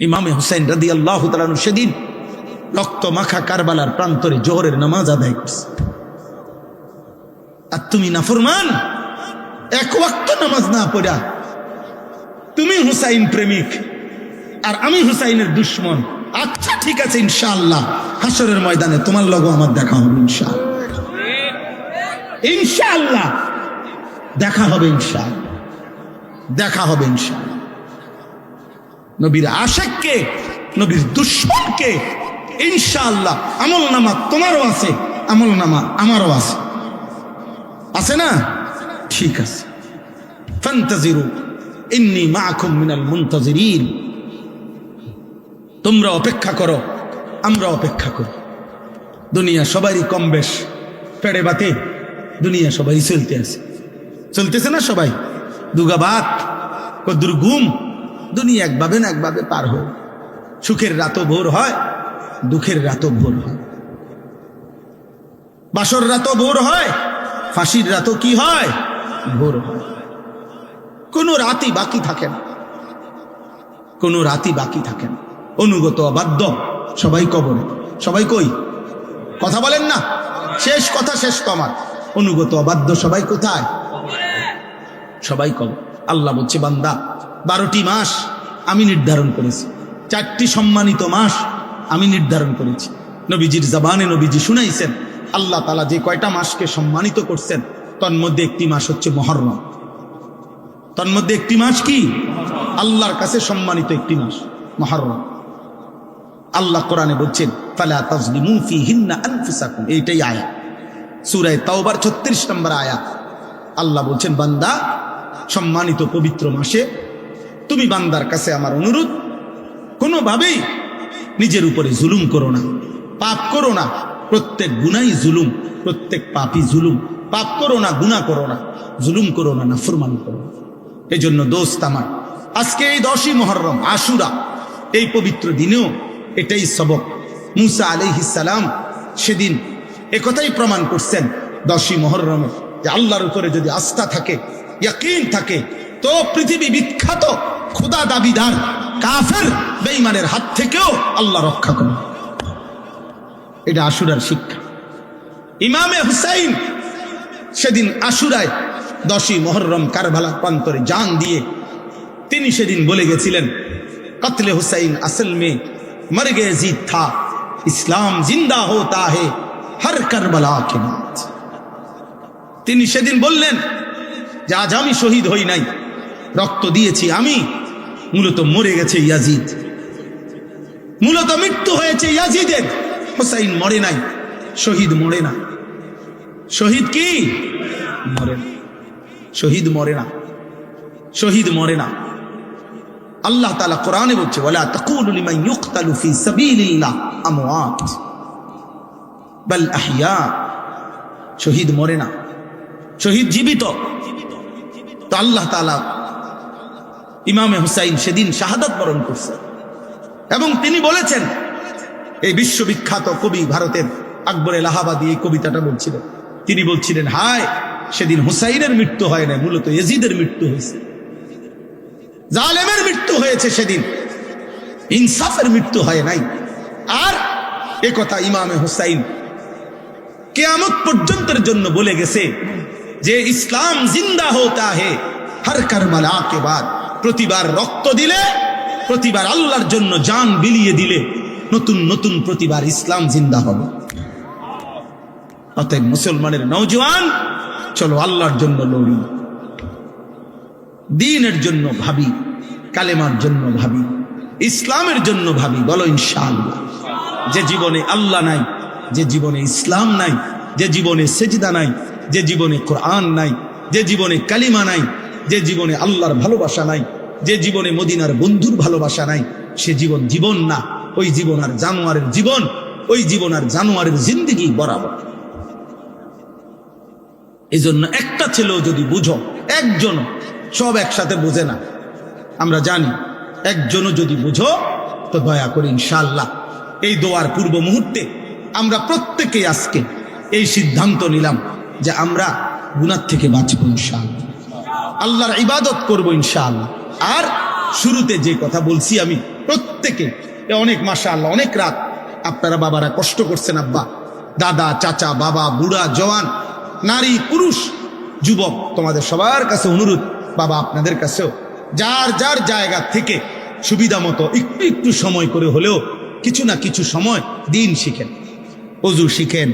ইমামে হুসাইন রাদিয়াল্লাহু তাআলা আনহু সেদিন রক্ত মাখা কারবালার প্রান্তরে জোহরের নামাজ আদায় করছে। আর তুমি নাফরমান, এক ওয়াক্ত নামাজ না পড়া, তুমি হুসাইন প্রেমিক আর আমি হুসাইনের দুশ্মন। আচ্ছা ঠিক আছে, ইনশাআল্লাহ হাসরের ময়দানে তোমার লগো আমার দেখা হবে ইনশাআল্লাহ। ইনশাআল্লাহ দেখা হবে, ইনশাআল্লাহ দেখা হবে ইনশাআল্লাহ। নবীর আশিককে, নবীর দুশমনকে ইনশাআল্লাহ আমল নামা তোমারও আছে, আমল নামা আমারও আছে, আছে না? ঠিক আছে। ফান্তাজিরু ইন্নী মাআকুম মিনাল মুনতাজিরিন, তোমরা অপেক্ষা করো, আমরা অপেক্ষা করি। দুনিয়া সবারই কম বেশ পেড়ে বাতে, দুনিয়া সবাই চলতে আছে, চলতেছে না সবাই? দুগা ভাত, কদ্দুর ঘুম, দুনিয়া একভাবে না একভাবে পার হয়। সুখের রাতও ভোর হয়, দুঃখের রাতও ভোর হয়, বাসর রাতও ভোর হয়, ফাঁসির রাতও কি হয়? ভোর হয়। কোনো রাতই বাকি থাকে না, কোনো রাতই বাকি থাকে না। অনুগত অবাধ্য সবাই কবরে, সবাই কই? কথা বলেন না, শেষ কথা শেষ তো আমার। অনুগত অবাধ্য সবাই কোথায়? সবাই কবর। আল্লাহ বলছে, বান্দা 12টি মাস আমি নির্ধারণ করেছি, 4টি সম্মানিত মাস আমি নির্ধারণ করেছি। নবীজির জবানে নবীজি শুনাইছেন আল্লাহ তাআলা যে কয়টা মাসকে সম্মানিত করছেন, তন্মধ্যে একটি মাস হচ্ছে মুহররম। তন্মধ্যে একটি মাস কি? আল্লাহর কাছে সম্মানিত একটি মাস মুহররম। আল্লাহ কোরআনে বলছেন, ফালা তাজলিমু ফীহিন্না আনফুসাকুম, এইটাই আয়াত, সূরা তাওবার 36 নম্বর আয়াত। আল্লাহ বলছেন, বান্দা সম্মানিত পবিত্র মাসে তুমি বান্দার কাছে আমার অনুরোধ, কোনোভাবেই নিজের উপরে জুলুম করো না, পাপ করো না। প্রত্যেক গুনাই জুলুম, প্রত্যেক পাপই জুলুম। পাপ করো না, গুনাহ করো না, জুলুম করো না, নাফরমানি করো না। এই জন্য দোস্ত আমার, আজকে এই 10ই মুহররম আশুরা, এই পবিত্র দিনেও এটাই সবক। মুসা আলাইহিস সালাম সেদিন একথাই প্রমাণ করছেন 10ই মুহররমে, যে আল্লাহর উপরে যদি আস্থা থাকে, ইয়াকিন থাকে, তো পৃথিবী বিখ্যাত খোদা দাবিদার কাফের বেঈমানের হাত থেকেও আল্লাহ রক্ষা করে। এটা আশুরার শিক্ষা। ইমামে হুসাইন সেদিন আশুরায় 10ই মুহররম কারবালার প্রান্তরে জান দিয়ে তিনি সেদিন বলে গেছিলেন, কতলে হুসাইন আসল মে মর গে জিত থা, ইসলাম জিন্দা হোতা হে হর কারবালা কে বাদ। তিনি সেদিন বললেন যে আজ আমি শহীদ হই নাই, রক্ত দিয়েছি আমি, মূলত মরে গেছে ইয়াজিদ, মূলত মৃত্যু হয়েছে ইয়াজিদের। হুসাইন মরে নাই, শহীদ মরে না। শহীদ কি মরে না, শহীদ মরে না, শহীদ মরে না। আল্লাহ তাআলা কোরআনে বলছে, ওয়ালা তাকুলু লিমান ইউকতালু ফি সাবিলিল্লাহ আমওয়াত বাল আহইয়া। শহীদ মরে না, শহীদ জীবিত। তো আল্লাহ তাআলা ইমামে হুসাইন সেদিন শাহাদাত বরণ করছে, এবং তিনি বলেছেন, এই বিশ্ববিখ্যাত কবি ভারতের আকবর এলাহাবাদী এই কবিতাটা বলছিলেন। তিনি বলছিলেন, হায় সেদিন হুসাইনের মৃত্যু হয় না, মূলত ইয়াজিদের মৃত্যু হয়েছে, জালেমের মৃত্যু হয়েছে সেদিন, ইনসাফের মৃত্যু হয় নাই। আর এ কথা ইমামে হুসাইন কিয়ামত পর্যন্তের জন্য বলে গেছে যে ইসলাম জিন্দা হোতা হে হর কারবালা কে বাদ। প্রতিবার রক্ত দিলে, প্রতিবার আল্লাহর জন্য জান বিলিয়ে দিলে, নতুন নতুন প্রতিবার ইসলাম জিন্দা হবে। অতএব মুসলমানের নওজোয়ান, চলো আল্লাহর জন্য লড়ি, দ্বীনের জন্য ভাবি, কালেমার জন্য ভাবি, ইসলামের জন্য ভাবি। বলো ইনশাআল্লাহ। যে জীবনে আল্লাহ নাই, যে জীবনে ইসলাম নাই, যে জীবনে সেজদা নাই, যে জীবনে কোরআন নাই, যে জীবনে কালিমা নাই, যে জীবনে আল্লাহর ভালোবাসা নাই, যে জীবনে মদিনার বন্ধুর ভালোবাসা নাই, সে জীবন জীবন না। ওই জীবন আর জানোয়ারের জীবন, ওই জীবন আর জানোয়ারের জিন্দেগি বরাবর। এই জন্য একটা ছেলেও যদি বুঝো, একজন, সব একসাথে বোঝে না, আমরা জানি, একজনও যদি বুঝো তো দয়া করে ইনশাআল্লাহ এই দোয়ার পূর্ব মুহূর্তে আমরা প্রত্যেকেই আজকে এই সিদ্ধান্ত নিলাম যে আমরা গুনাহ থেকে বাঁচবো ইনশাআল্লাহ, আল্লাহর ইবাদত করব ইনশাআল্লাহ। আর শুরুতে যে কথা বলছি আমি, প্রত্যেকে অনেক মাশাআল্লাহ অনেক রাত আপনারা বাবারা কষ্ট করছেন, আব্বা দাদা চাচা বাবা বুড়া জওয়ান নারী পুরুষ যুবক, তোমাদের সবার কাছে অনুরোধ, বাবা আপনাদের কাছেও, যার যার জায়গা থেকে সুবিধা মতো একটু একটু সময় করে হলেও কিছু না কিছু সময় দিন শিখেন, ওযু শিখেন,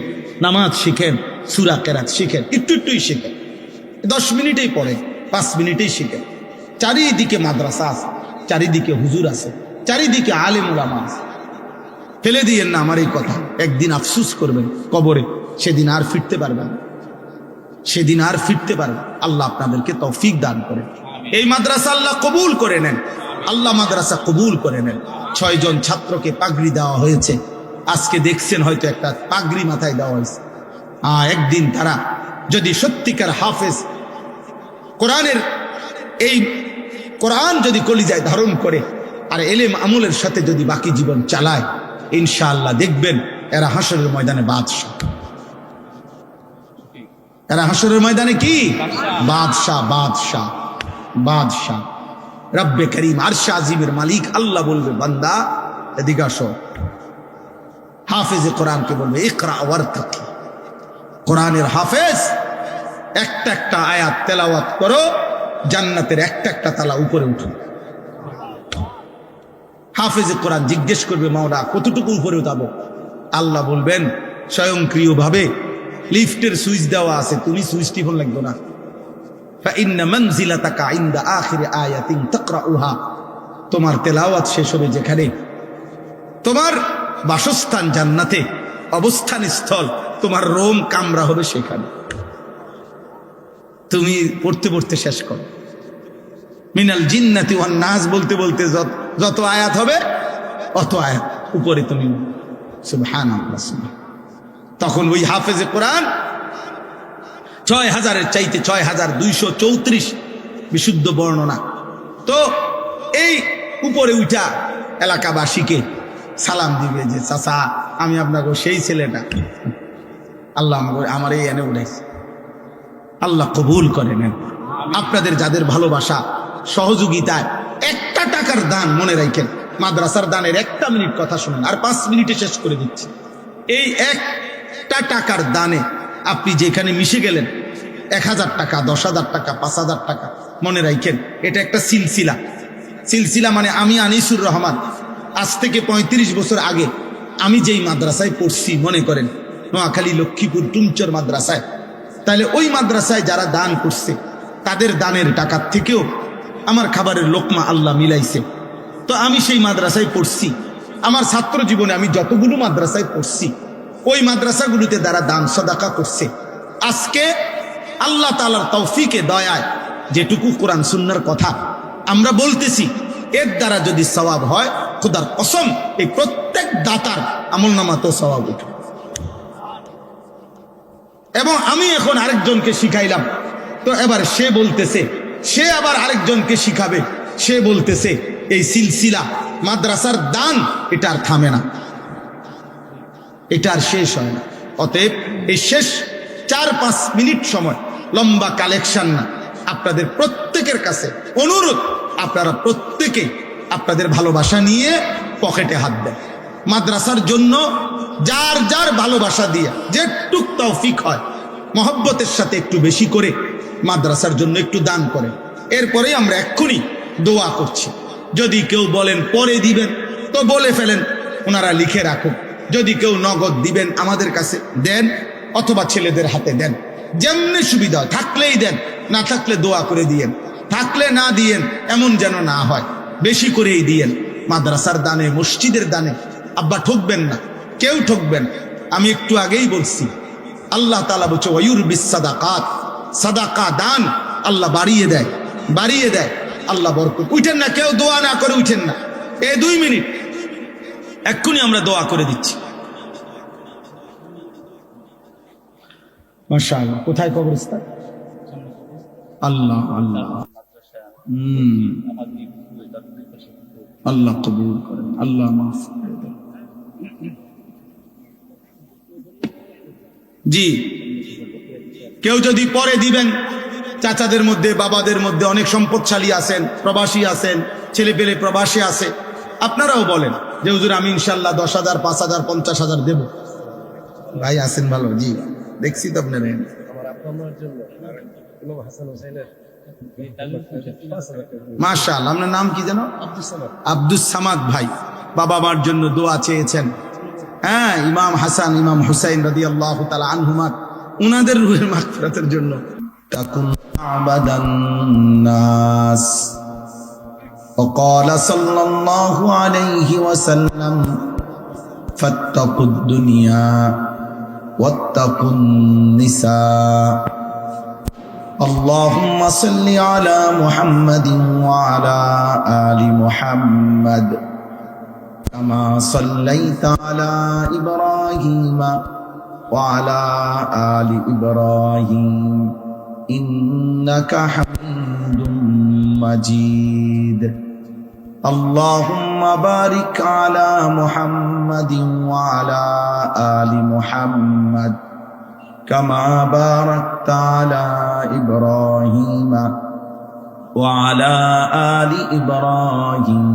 নামাজ শিখেন, সূরা কেরাত শিখেন, একটুই শিখেন, 10 মিনিটেই পড়েন, 5 মিনিটেই শিখেন। চারিদিকে মাদ্রাসা আছে, চারিদিকে হুজুর আছে, চারিদিকে আলেম ওলামা আছে। ফেলে দিয়েন না আমার এই কথা, একদিন আফসুস করবেন কবরে, সেদিন আর ফিরতে পারবেন, সেদিন আর ফিরতে পারবেন। আল্লাহ আপনাদেরকে তৌফিক দান করেন। এই মাদ্রাসা আল্লাহ কবুল করে নেন, আল্লাহ মাদ্রাসা কবুল করে নেন। 6 জন ছাত্রকে পাগড়ি দেওয়া হয়েছে, আজকে দেখছেন হয়তো একটা পাগড়ি মাথায় দেওয়া হয়েছে। একদিন তারা যদি সত্যিকার হাফেজ, কোরআনের এই কোরআন যদি কলিজায় ধারণ করে আর এলেম আমলের সাথে যদি বাকি জীবন চালায়, ইনশাআল্লাহ দেখবেন এরা হাসরের ময়দানে বাদশা। এরা হাসরের ময়দানে কি? বাদশা, বাদশা, বাদশা। রব্বে করিম আরশে আজিমের মালিক আল্লাহ বলবে, বান্দা এদিকে আসো। হাফেজে কোরআনকে বলবে, ইকরা ওয়ারতাকি। কোরআনের হাফেজ, একটা একটা আয়াত তেলাওয়াত করো, জান্নাতের একটা একটা তালা উপরে উঠো। হাফেজে কোরআন জিজ্ঞেস করবে, মাওলা কতটুকু উপরে উঠাবো? আল্লাহ বলবেন স্বয়ংক্রিয়ভাবে, লিফটের সুইচ দেওয়া আছে, তুমি সুইচ টিপন লাগবে না। ফাইন্না মানজিলাতাকা ইনদা আখির আয়াতিন তাকরাউহা। তোমার তেলাওয়াত শেষ হবে যেখানে, তোমার বাসস্থান জান্নাতে, অবস্থান স্থল, তোমার রোম কামরা হবে সেখানে। তুমি পড়তে পড়তে শেষ করো। মিনাল জিন্নাতি ওয়ান নাস বলতে বলতে যত আয়াত হবে অত আয়াত উপরে তুমি। সুবহানাল্লাহ। তখন ওই হাফেজে কোরআন 6000-এর চাইতে 6234 বিশুদ্ধ বর্ণনা। তো এই উপরে উঠা এলাকাবাসীকে সালাম দিবে যে, চাচা আমি আপনাকে সেই ছেলেটা, আল্লাহ আমার এই এনে উঠেছে। আল্লাহ কবুল করে নেন। আপনাদের যাদের ভালোবাসা, সহযোগিতায় একটা টাকার দান মনে রাখেন, মাদ্রাসার দানের 1 মিনিট কথা শুনেন, আর 5 মিনিটে শেষ করে দিচ্ছি। এই একটা টাকার দানে আপনি যেখানে মিশে গেলেন, 1000 টাকা, 10,000 টাকা, 5,000 টাকা, মনে রাখেন এটা একটা সিলসিলা। সিলসিলা মানে আমি আনিসুর রহমান আজ থেকে 35 বছর আগে আমি যেই মাদ্রাসায় পড়ছি, মনে করেন নোয়াখালী লক্ষ্মীপুর টুমচর মাদ্রাসায়, তাহলে ওই মাদ্রাসায় যারা দান করছে তাদের দানের টাকার থেকেও আমার খাবারের লোকমা আল্লাহ মিলাইছে। তো আমি সেই মাদ্রাসায় পড়ছি, আমার ছাত্র জীবনে আমি যতগুলো মাদ্রাসায় পড়ছি, ওই মাদ্রাসাগুলোতে যারা দান সদাকা করছে, আজকে আল্লাহ তাআলার তৌফিকে দয়ায় যেটুকু কোরআন সুন্নাহর কথা আমরা বলতেছি, এর দ্বারা যদি সওয়াব হয়, খোদার কসম এই প্রত্যেক দাতার আমলনামাতেও সওয়াব উঠে। এবং আমি এখন আরেকজনকে শিখাইলাম, তো এবার সে বলতেছে, সে আবার আরেকজনকে শিখাবে, সে বলতেছে, এই সিলসিলা মাদ্রাসার দান এটা আর থামে না, এটা আর শেষ হয় না। অতএব এই শেষ 4-5 মিনিট সময় লম্বা কালেকশন না, আপনাদের প্রত্যেকের কাছে অনুরোধ, আপনারা প্রত্যেকে আপনাদের ভালোবাসা নিয়ে পকেটে হাত দেন। মাদ্রাসার জন্য যার যার ভালোবাসা দিয়ে যেটুক তৌফিক হয়, মহব্বতের সাথে একটু বেশি করে মাদ্রাসার জন্য একটু দান করেন। এরপরে আমরা এক্ষুনি দোয়া করছি। যদি কেউ বলেন পরে দিবেন, তো বলে ফেলেন, ওনারা লিখে রাখুন। যদি কেউ নগদ দিবেন আমাদের কাছে দেন, অথবা ছেলেদের হাতে দেন, যেমনি সুবিধা হয়। থাকলেই দেন, না থাকলে দোয়া করে দিয়েন, থাকলে না দিয়েন, এমন যেন না হয়, বেশি করেই দিয়েন। মাদ্রাসার দানে, মসজিদের দানে আব্বা ঠকবেন না, কেউ ঠকবেন। আমি একটু আগেই বলছি, আল্লাহ তাআলা বলছে ওয়ায়ুরবিস সাদাকাত, সাদাকা দান আল্লাহ বাড়িয়ে দেয়, বাড়িয়ে দেয় আল্লাহ বরকত। উঠেন না, কেউ দোয়া না করে উঠেন না। এই 2 মিনিট এক্ষুনি আমরা দোয়া করে দিচ্ছি। মাশাআল্লাহ। কোথায় কবরস্থান? আল্লাহ আল্লাহ, আল্লাহ কবুল করেন, আল্লাহ মাফ করে দেন। জি, কেউ যদি পরে দিবেন, চাচাদের মধ্যে, বাবাদের মধ্যে অনেক সম্পদশালী আছেন, প্রবাসী আছেন, ছেলে পেলে প্রবাসী আছে, আপনারাও বলেন যে হুজুর আমি ইনশাল্লাহ 10,000, 5,000, 50,000 দেব। ভাই আছেন ভালো? জি, দেখছি তো আপনার মাশাআল্লাহ। আপনার নাম কি যেন? আব্দুস সামাদ ভাই। বাবা মার জন্য দোয়া চেয়েছেন। হ্যাঁ, ইমাম হাসান ইমাম হুসাইন রাদিয়াল্লাহু তাআলা আনহুমা, উনাদের রূহের মাগফিরাতের জন্য। তাকুন আবাদান নাস। وقال صلى الله عليه وسلم فاتقوا الدنيا واتقوا النساء. اللهم صل على محمد وعلى آل محمد كما صليت على إبراهيم وعلى آل إبراهيم إنك حميد مجيد. اللهم بارك على محمد وعلى آل محمد كما باركت على إبراهيم وعلى آل إبراهيم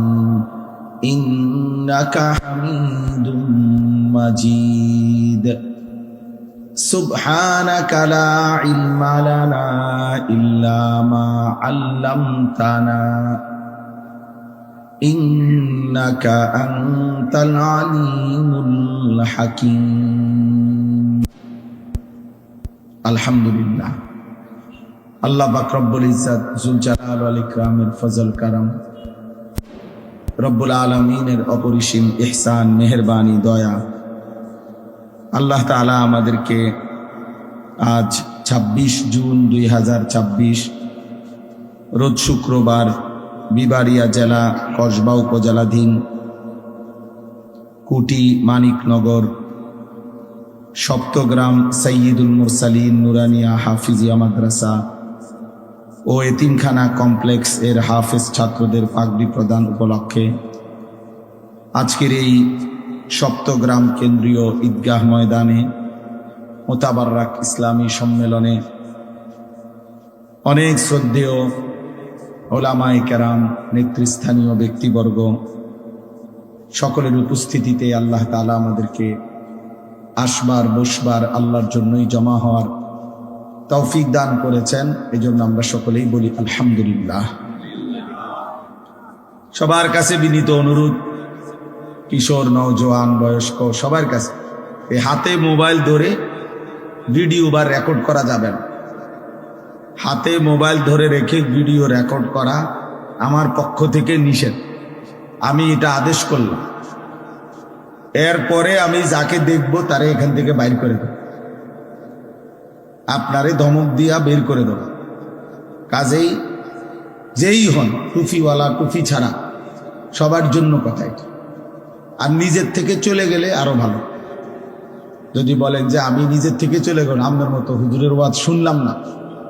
إنك حميد مجيد. سبحانك لا علم لنا إلا ما علمتنا إنك أنت العليم الحكيم. আলহামদুলিল্লাহ। আল্লাহ পাক রব্বুল ইজ্জত যুল জালাল ওয়াল ইকরামের ফজল কারাম, রব্বুল আলামিনের অপরিসীম ইহসান, মেহেরবানি, দয়া, আল্লাহ তাআলা আমাদেরকে আজ 26 জুন 2026 রোজ শুক্রবার বিবাড়িয়া জেলা কসবা উপজেলাধীন কুটি মানিকনগর সপ্তগ্রাম সৈয়দুল মুরসালিন নুরানিয়া হাফিজিয়া মাদ্রাসা ও এতিমখানা কমপ্লেক্স এর হাফেজ ছাত্রদের পাগড়ি প্রদান উপলক্ষে আজকের এই সপ্তগ্রাম কেন্দ্রীয় ঈদগাহ ময়দানে মোতাবাররাক ইসলামী সম্মেলনে অনেক শ্রদ্ধেয় ওলামায়ে কেরাম, নেতৃস্থানীয় ব্যক্তিবর্গ সকলের উপস্থিতিতে আল্লাহ তাআলা আমাদেরকে আসবার বসবার আল্লাহর জন্যই জমা হওয়ার তৌফিক দান করেছেন। এজন্য আমরা সকলেই বলি আলহামদুলিল্লাহ। সবার কাছে বিনীত অনুরোধ, কিশোর, নওজোয়ান, বয়স্ক সবার কাছে, এই হাতে মোবাইল ধরে ভিডিও বা রেকর্ড করা যাবে না। হাতে মোবাইল ধরে রেখে ভিডিও রেকর্ড করা আমার পক্ষ থেকে নিষেধ। আমি এটা আদেশ করলাম। এরপরে আমি যাকে দেখব তারে এখান থেকে বাইর করে দেব, আপনারে ধমক দিয়া বের করে দেব। কাজেই যেই হন, টুফিওয়ালা টুফি ছাড়া, সবার জন্য কথা এটা। আর নিজের থেকে চলে গেলে আরো ভালো। যদি বলেন যে আমি নিজের থেকে চলে গেলাম, আপনার মতো হুজুরের ওয়াজ শুনলাম না,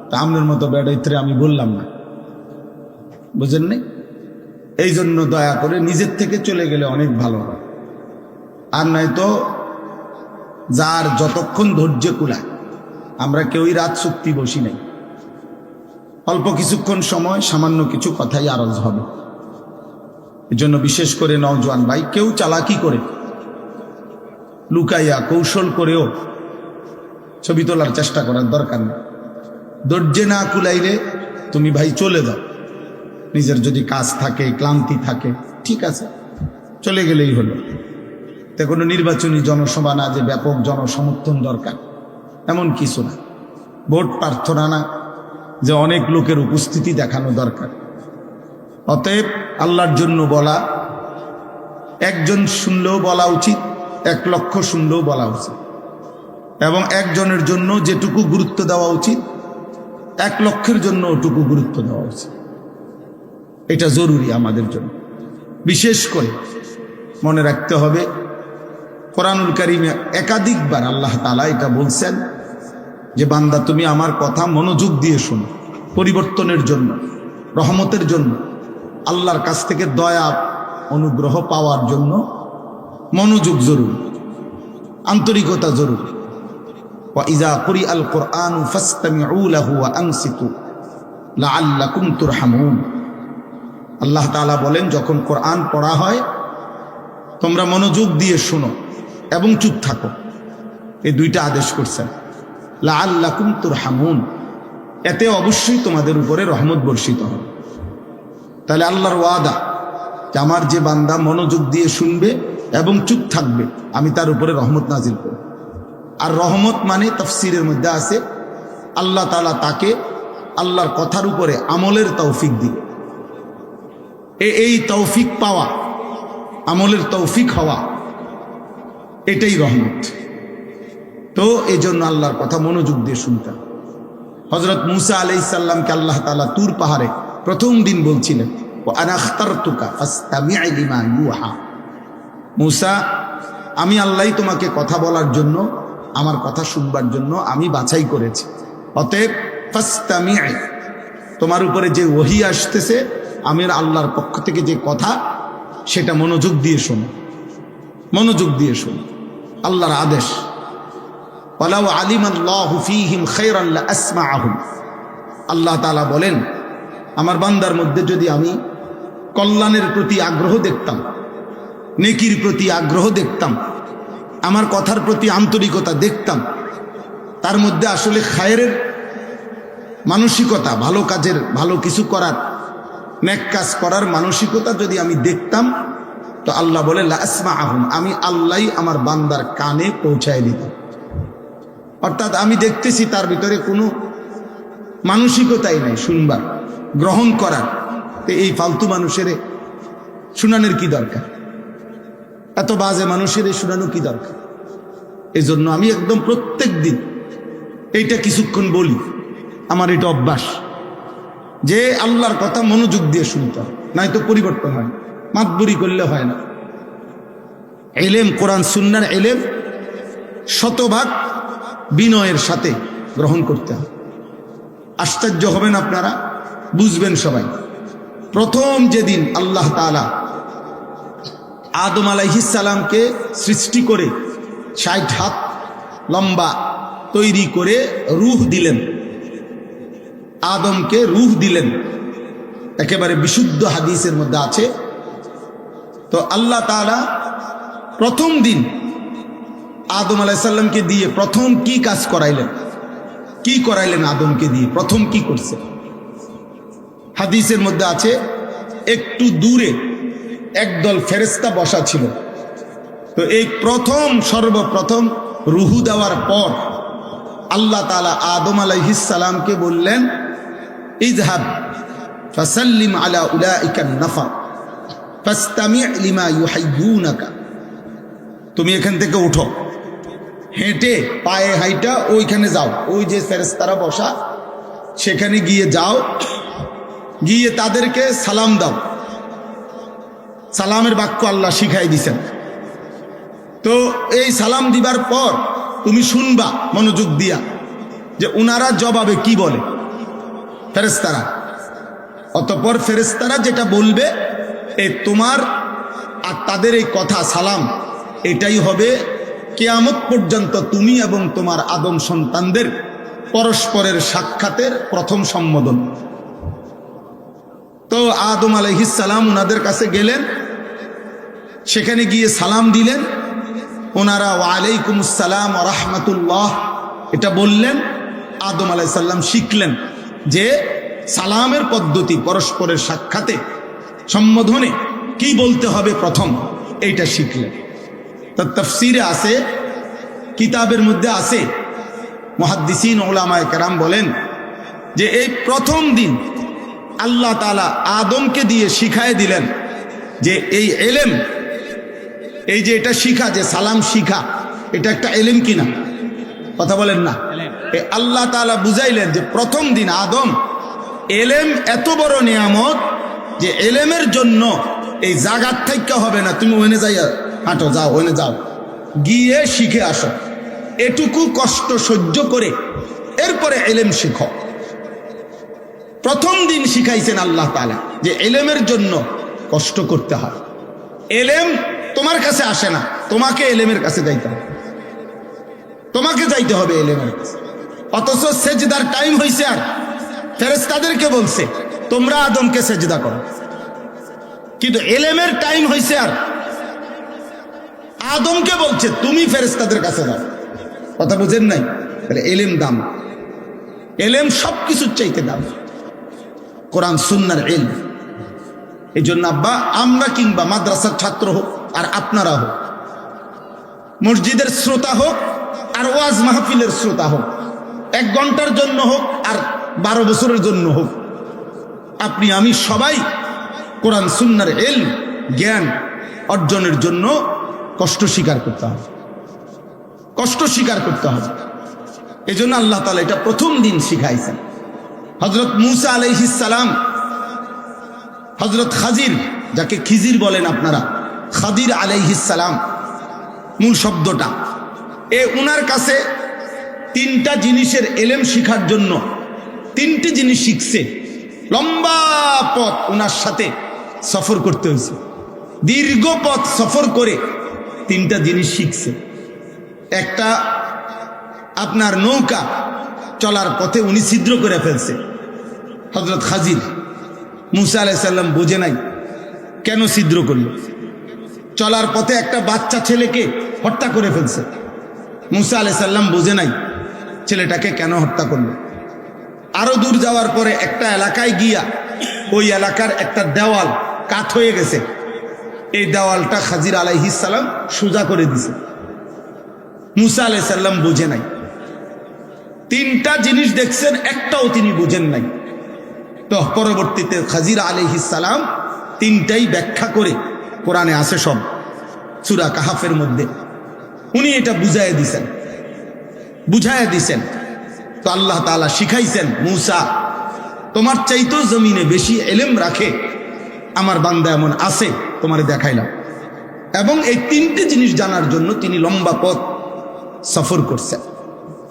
তা আপনার মতো বেড়াইতে আমি বললাম না, বুঝেন নাই? এই জন্য দয়া করে নিজের থেকে চলে গেলে অনেক ভালো হয়। আর নয়তো যার যতক্ষণ ধৈর্য কুলায়, আমরা কেউই রাত চুক্তি বসি নাই। অল্প কিছুক্ষণ সময়, সামান্য কিছু কথাই আরজ হবে। এজন্য বিশেষ করে নওজোয়ান ভাই, কেউ চালাকি করে লুকাইয়া কৌশল করেও ছবি তোলার চেষ্টা করার দরকার নেই। ধৈর্যে না কুলাইলে তুমি ভাই চলে যাও। নিজের যদি কাজ থাকে, ক্লান্তি থাকে, ঠিক আছে, চলে গেলেই হলো। তে কোনো নির্বাচনী জনসভা না যে ব্যাপক জনসমর্থন দরকার, এমন কিছু না। ভোট প্রার্থনা না যে অনেক লোকের উপস্থিতি দেখানো দরকার। অতএব আল্লাহর জন্য বলা, একজন শুনলেও বলা উচিত, 1 লক্ষ শুনলেও বলা উচিত। এবং একজনের জন্য যেটুকু গুরুত্ব দেওয়া উচিত, 1 লক্ষের জন্য ওটুকু গুরুত্ব দেওয়া উচিত। এটা জরুরি আমাদের জন্য। বিশেষ করে মনে রাখতে হবে, কোরআনুল কারীমে একাধিকবার আল্লাহ তাআলা এটা বলছেন যে বান্দা তুমি আমার কথা মনোযোগ দিয়ে শোনো। পরিবর্তনের জন্য, রহমতের জন্য, আল্লাহর কাছ থেকে দয়া অনুগ্রহ পাওয়ার জন্য মনোযোগ জরুরি, আন্তরিকতা জরুরি। ওয়া ইযা কুরিআল কুরআনু ফাসতামিউ লাহু ওয়া আনসিতু লাআল্লাকুম তুরহামুন। আল্লাহ তাআলা বলেন, যখন কোরআন পড়া হয় তোমরা মনোযোগ দিয়ে শোনো এবং চুপ থাকো। এই 2টা আদেশ করছেন, লাআল্লাকুম তুরহামুন, এতে অবশ্যই তোমাদের উপরে রহমত বর্ষিত হবে। তাহলে আল্লাহর ওয়াদা যে আমার যে বান্দা মনোযোগ দিয়ে শুনবে এবং চুপ থাকবে, আমি তার উপরে রহমত নাজিল করব। আর রহমত মানে তাফসীরের মধ্যে আছে আল্লাহ তাআলা তাকে আল্লাহর কথার উপরে আমলের তৌফিক দিবে। এই তৌফিক পাওয়া, আমলের তৌফিক হওয়া, এটাই রহমত। তো এই জন্য আল্লাহর কথা মনোযোগ দিয়ে শুনতাম। হযরত মূসা আলাইহিস সালামকে আল্লাহ তাআলা তুর পাহাড়ে প্রথম দিন বলছিলেন, ওয়া আনা আখতারতুকা ফাসতামি' লিমা ইউহা। মূসা, আমি আল্লাহই তোমাকে কথা বলার জন্য, আমার কথা শুনবার জন্য আমি বাছাই করেছি, অতএব ফাসতামি', তোমার উপরে যে ওহী আসতেছে আমির আল্লাহর পক্ষ থেকে যে কথা, সেটা মনোযোগ দিয়ে শোনো, মনোযোগ দিয়ে শোনো। আল্লাহর আদেশ, ওয়ালাউ আলিমাল্লাহু ফীহিম খায়রান লাআসমাআহুম। আল্লাহ তাআলা বলেন, আমার বান্দার মধ্যে যদি আমি কল্যাণের প্রতি আগ্রহ দেখতাম, নেকির প্রতি আগ্রহ দেখতাম, আমার কথার প্রতি আন্তরিকতা দেখতাম, তার মধ্যে আসলে খায়রের মানসিকতা, ভালো কাজের, ভালো কিছু করার, নেক কাজ করার মানসিকতা যদি আমি দেখতাম, তো আল্লাহ বলে লাআসমাআহুম, আমি আল্লাহই আমার বান্দার কানে পৌঁছায় দিতাম। অর্থাৎ আমি দেখতেছি তার ভিতরে কোনো মানসিকতাই নাই শুনবার, গ্রহণ করার। তো এই ফালতু মানুষের শুনানোর কি দরকার? এত বাজে মানুষের শুনানো কি দরকার? এই জন্য আমি একদম প্রত্যেক দিন এইটা কিছুক্ষণ বলি, আমার এটা অভ্যাস যে আল্লাহর কথা মনোযোগ দিয়ে শুনতে হয়, নয়তো পরিবর্তন হয়, মাতবুরি করলে হয় না। এলেম, কোরআন সুন্নাহর এলেম শতভাগ বিনয়ের সাথে গ্রহণ করতে হয়। আশ্চর্য হবেন আপনারা, বুঝবেন সবাই। প্রথম যেদিন আল্লাহ তাআলা আদম আলাইহিস সালামকে সৃষ্টি করে ৬০ হাত লম্বা তৈরি করে রূহ দিলেন, আদমকে রূহ দিলেন, একেবারে বিশুদ্ধ হাদিসের মধ্যে আছে। তো আল্লাহ তাআলা প্রথম দিন আদম আলাইহিস সালামকে দিয়ে প্রথম কি কাজ করাইলেন, কি করাইলেন আদমকে দিয়ে? প্রথম কি করছে? হাদিসের মধ্যে আছে, একটু দূরে একদল ফেরেশতা বসা ছিল। তো এই প্রথম, সর্বপ্রথম রুহু দেওয়ার পর আল্লাহ তাআলা আদম আলাইহিস সালামকে বললেন, ইযহাব ফাসাল্লিম আলা উলাইকা নাফার ফাসতামি' লিমা ইউহাইয়ুনাকা। তুমি এখান থেকে উঠো, হেঁটে পায়ে হাইটা ওইখানে যাও, ওই যে ফেরেশতারা বসা সেখানে গিয়ে যাও, গিয়ে তাদেরকে সালাম দাও। সালামের বাক্য আল্লাহ শিখাই দিছেন। তো এই সালাম দিবার পর তুমি শুনবা মনোযোগ দিয়া যে উনারা জবাবে কি বলে ফেরেশতারা। অতঃপর ফেরেশতারা যেটা বলবে, তোমার আর তাদের এই কথা, সালাম, এটাই হবে কিয়ামত পর্যন্ত তুমি এবং তোমার আদম সন্তানদের পরস্পরের সাক্ষাতের প্রথম সম্বোধন। তো আদম আলাইহিস সালাম ওনাদের কাছে গেলেন, সেখানে গিয়ে সালাম দিলেন। ওনারা ওয়ালাইকুমুস সালাম ওয়া রাহমাতুল্লাহ এটা বললেন। আদম আলাইহিস সালাম শিখলেন যে সালামের পদ্ধতি, পরস্পরের সাক্ষাতে সম্বোধনে কি বলতে হবে প্রথম, এইটা শিখলেন। তো তাফসীরে আছে, কিতাবের মধ্যে আছে, মুহাদ্দিসিন উলামায়ে কেরাম বলেন যে এই প্রথম দিন আল্লাহ তাআলা আদমকে দিয়ে শিখায় দিলেন যে এই এলেম, এই যে এটা শিখা, যে সালাম শিখা, এটা একটা এলেম কিনা? কথা বলেন না? আল্লাহ তাআলা বুঝাইলেন যে প্রথম দিন আদম, এলেম এত বড় নিয়ামত যে এলেমের জন্য এই জাগাত থাইকা হবে না, তুমি ওখানে যাইয়া হাঁটো, যাও ওখানে যাও, গিয়ে শিখে আসো, এটুকু কষ্ট সহ্য করে এরপরে এলেম শিখো। প্রথম দিন শিখাইছেন আল্লাহ তাআলা যে এলেমের জন্য কষ্ট করতে হয়। এলেম তোমার কাছে আসে না, তোমাকে এলেমের কাছে যাইতে হবে, তোমাকে যাইতে হবে এলেমের কাছে। অথচ সেজদার টাইম হয়েছে, আর ফেরেশতাদেরকে বলছে তোমরা আদমকে সেজদা করো, কিন্তু এলেমের টাইম হয়েছে আর আদমকে বলছে তুমি ফেরেশতাদের কাছে যাও। কথা বুঝেন নাই? তাহলে এলেম দাম, এলেম সব কিছুর চাইতে দামি, কোরআন সুন্নাহর ইলম। এই জন্য আব্বা, আমরা কিংবা মাদ্রাসার ছাত্র হোক আর আপনারা হোক, মসজিদের শ্রোতা হোক আর ওয়াজ মাহফিলের শ্রোতা হোক, 1 ঘন্টার জন্য হোক আর 12 বছরের জন্য হোক, আপনি আমি সবাই কোরআন সুন্নাহর ইলম জ্ঞান অর্জনের জন্য কষ্ট স্বীকার করতে হবে, কষ্ট স্বীকার করতে হবে। এই জন্য আল্লাহ তাআলা এটা প্রথম দিন শিখাইছেন। হযরত মূসা আলাইহিস সালাম, হযরত খাজির, যাকে খিজির বলেন আপনারা, খাদির আলাইহিস সালাম মূল শব্দটা, উনার কাছে 3টা জিনিসের এলেম শিখার জন্য 3টে জিনিস শিখছে। লম্বা পথ উনার সাথে সফর করতে হয়েছে, দীর্ঘ পথ সফর করে 3টা জিনিস শিখছে। একটা, আপনার নৌকা চলার পথে উনি ছিদ্র করে ফেলছে হযরত খাজির। মূসা আলাইহিস সালাম বোঝে নাই কেন ছিদ্র করল। চলার পথে একটা বাচ্চা ছেলেকে হত্যা করে ফেলছে। মূসা আলাইহিস সালাম বোঝে নাই ছেলেটাকে কেন হত্যা করল। আরো দূর যাওয়ার পরে একটা এলাকায় গিয়া ওই এলাকার একটা দেওয়াল কাঠ হয়ে গেছে, এই দেওয়ালটা খাজির আলাইহিস সালাম সোজা করে দিছে। মূসা আলাইহিস সালাম বোঝে নাই। 3টা জিনিস দেখছেন, একটাও তিনি বুঝেন নাই। তো পরবর্তীতে খাজির আলাইহিস সালাম 3টাই ব্যাখ্যা করে, কোরআনে আছে সব, সূরা কাহাফের মধ্যে উনি এটা বুঝাইয়া দিছেন। তো আল্লাহ তাআলা শিখাইছেন, মূসা তোমার চাইতেও জমিনে বেশি ইলম রাখে আমার বান্দা এমন আছে, তোমারে দেখাইলাম। এবং এই 3টে জিনিস জানার জন্য তিনি লম্বা পথ সফর করছেন।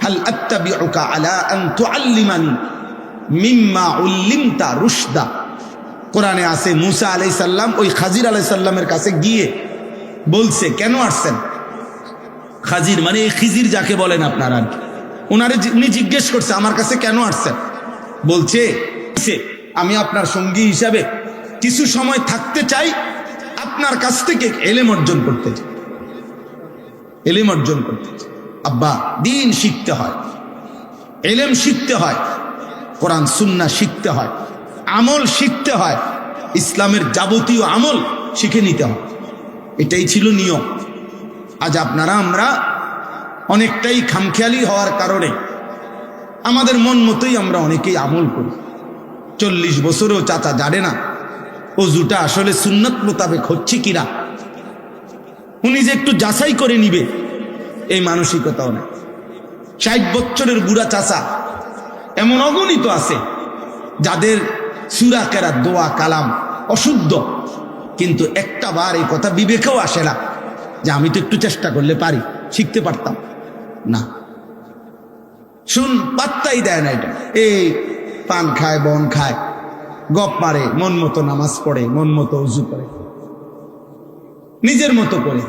হাল আত্তাবিউকা আলা আন তুআল্লিমানি মিম্মা উল্লিমতা রুশদা। কোরআনে আছে মূসা আলাইহিস সালাম ওই খাজির আলাইহিস সালামের কাছে গিয়ে বলছে, কেন আসছেন? খাজির মানে এই খিজির যাকে বলেন আপনারা, উনি জিজ্ঞেস করছে আমার কাছে কেন আসছেন? বলছে, আমি আপনার সঙ্গী হিসাবে কিছু সময় থাকতে চাই, আপনার কাছ থেকে ইলম অর্জন করতে চাই, ইলম অর্জন করতে চাই। আব্বা, দিন শিখতে হয়, ইলম শিখতে হয়, কোরআন সুন্নাহ শিখতে হয়, আমল শিখতে হয়, ইসলামের যাবতীয় আমল শিখে নিতে হয়। এটাই ছিল নিয়ম। আজ আমরা অনেকটাই খামখেয়ালি হওয়ার কারণে আমাদের মন মতোই আমরা অনেকেই আমল করি। 40 বছরেও চাচা জানে না অজুটা আসলে সুন্নত মোতাবেক হচ্ছে কিনা, উনি যে একটু যাচাই করে নিবে এই মানসিকতাও নেই। 60 বছরের বুড়া চাচা এমন অগণিত আছে যাদের সূরা কেরাত, দোয়া, কালাম অশুদ্ধ, কিন্তু একটা বার এই কথা বিবেকেও আসে না যে আমি তো একটু চেষ্টা করলে পারি, শিখতে পারতাম না। পাত্তাই দেয় না এটা। এই পান খায়, বন খায়, গপ মারে, মন মতো নামাজ পড়ে, মন মতো উজু করে, নিজের মতো করে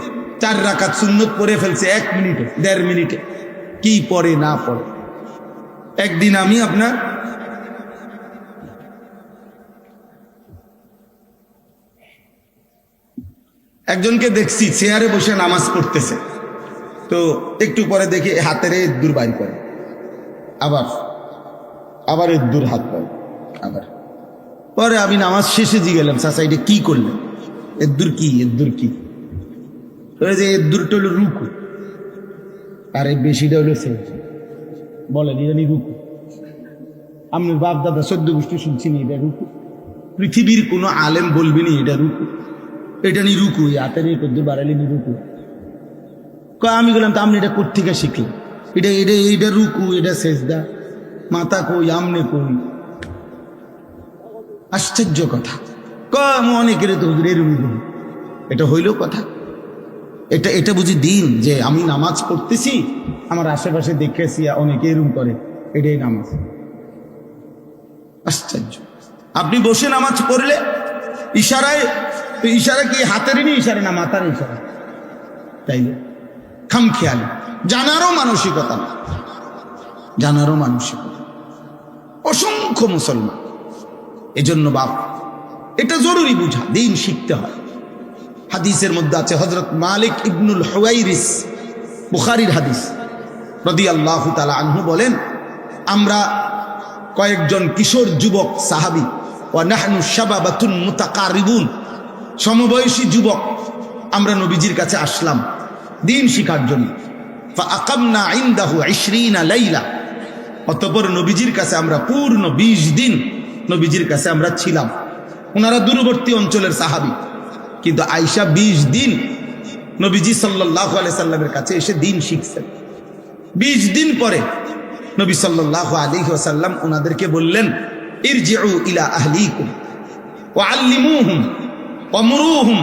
4 রাকাত সুন্নত পড়ে ফেলছে 1 মিনিটে, 1.5 মিনিটে, কি পড়ে না পড়ে। একদিন আমি আপনার একজনকে দেখছি চেয়ারে বসে নামাজ পড়তেছে, তো একটু পরে দেখি হাতের ইদ্দুর বাইর করে, আবার ইদ্দুর হাত পায়, আবার পরে আমি নামাজ শেষে জিগেলাম, চাচা এটা কি করলেন? ইদ্দুর কি? যে ইদ্দুরটা হলো রুকু, আর এই বেশিটা হলো সেজদা। বলেন এটা নি রুকু? আপনার বাপ দাদা 14 গোষ্ঠী শুনছিনি এটা রুকু? পৃথিবীর কোনো আলেম বলবিনি এটা রুকু, এটা নি রুকু, হাতের এই কদ্দুর বাড়াইলে নি রুকু। আমি বললাম, তা আপনি এটা কোত্থেকে শিখলেন? এটা রুকু, এটা সেজদা, মাথা কই, আমনে কই? আশ্চর্য কথা। অনেকের তো এরকম, এটা হইল কথা? এটা বুঝি দিন যে আমি নামাজ পড়তেছি, আমার আশেপাশে দেখেছি অনেকে এরকম করে, এটাই নামাজ? আশ্চর্য। আপনি বসে নামাজ পড়লে ইশারা কি হাতেরই নি ইশারা না মাথার ইশারা? তাই খামখেয়ালি, জানারও মানসিকতা না, জানারও মানসিকতা। অসংখ্য মুসলমান এজন্য বাপ এটা জরুরি বুঝা, দিন শিখতে হয়। হাদিসের মধ্যে আছে হযরত মালিক ইবনুল হুয়াইরিস, বুখারীর হাদিস, রাদিয়াল্লাহু তাআলা আনহু বলেন, আমরা কয়েকজন কিশোর যুবক সাহাবী, ওয়া নাহনু শাবাবাতুন মুতাকারিবুন, সমবয়সী যুবক, আমরা নবীজির কাছে আসলাম দিন শিখার জন্য। ফাআকামনা ইনদাহু 20 লাইলা, অতঃপর নবীজির কাছে আমরা পূর্ণ 20 দিন নবীজির কাছে আমরা ছিলাম। ওনারা দূরবর্তী অঞ্চলের সাহাবী, কিন্তু আয়েশা 20 দিন নবীজি সাল্লাল্লাহু আলাইহি সাল্লামের কাছে এসে দিন শিখছেন। 20 দিন পরে নবী সাল্লাল্লাহু আলাইহি ওয়াসাল্লাম ওনাদেরকে বললেন, ইরজিউ ইলা আহলিকুম ওয়া আল্লিমুহুম ওয়ামুরুহুম,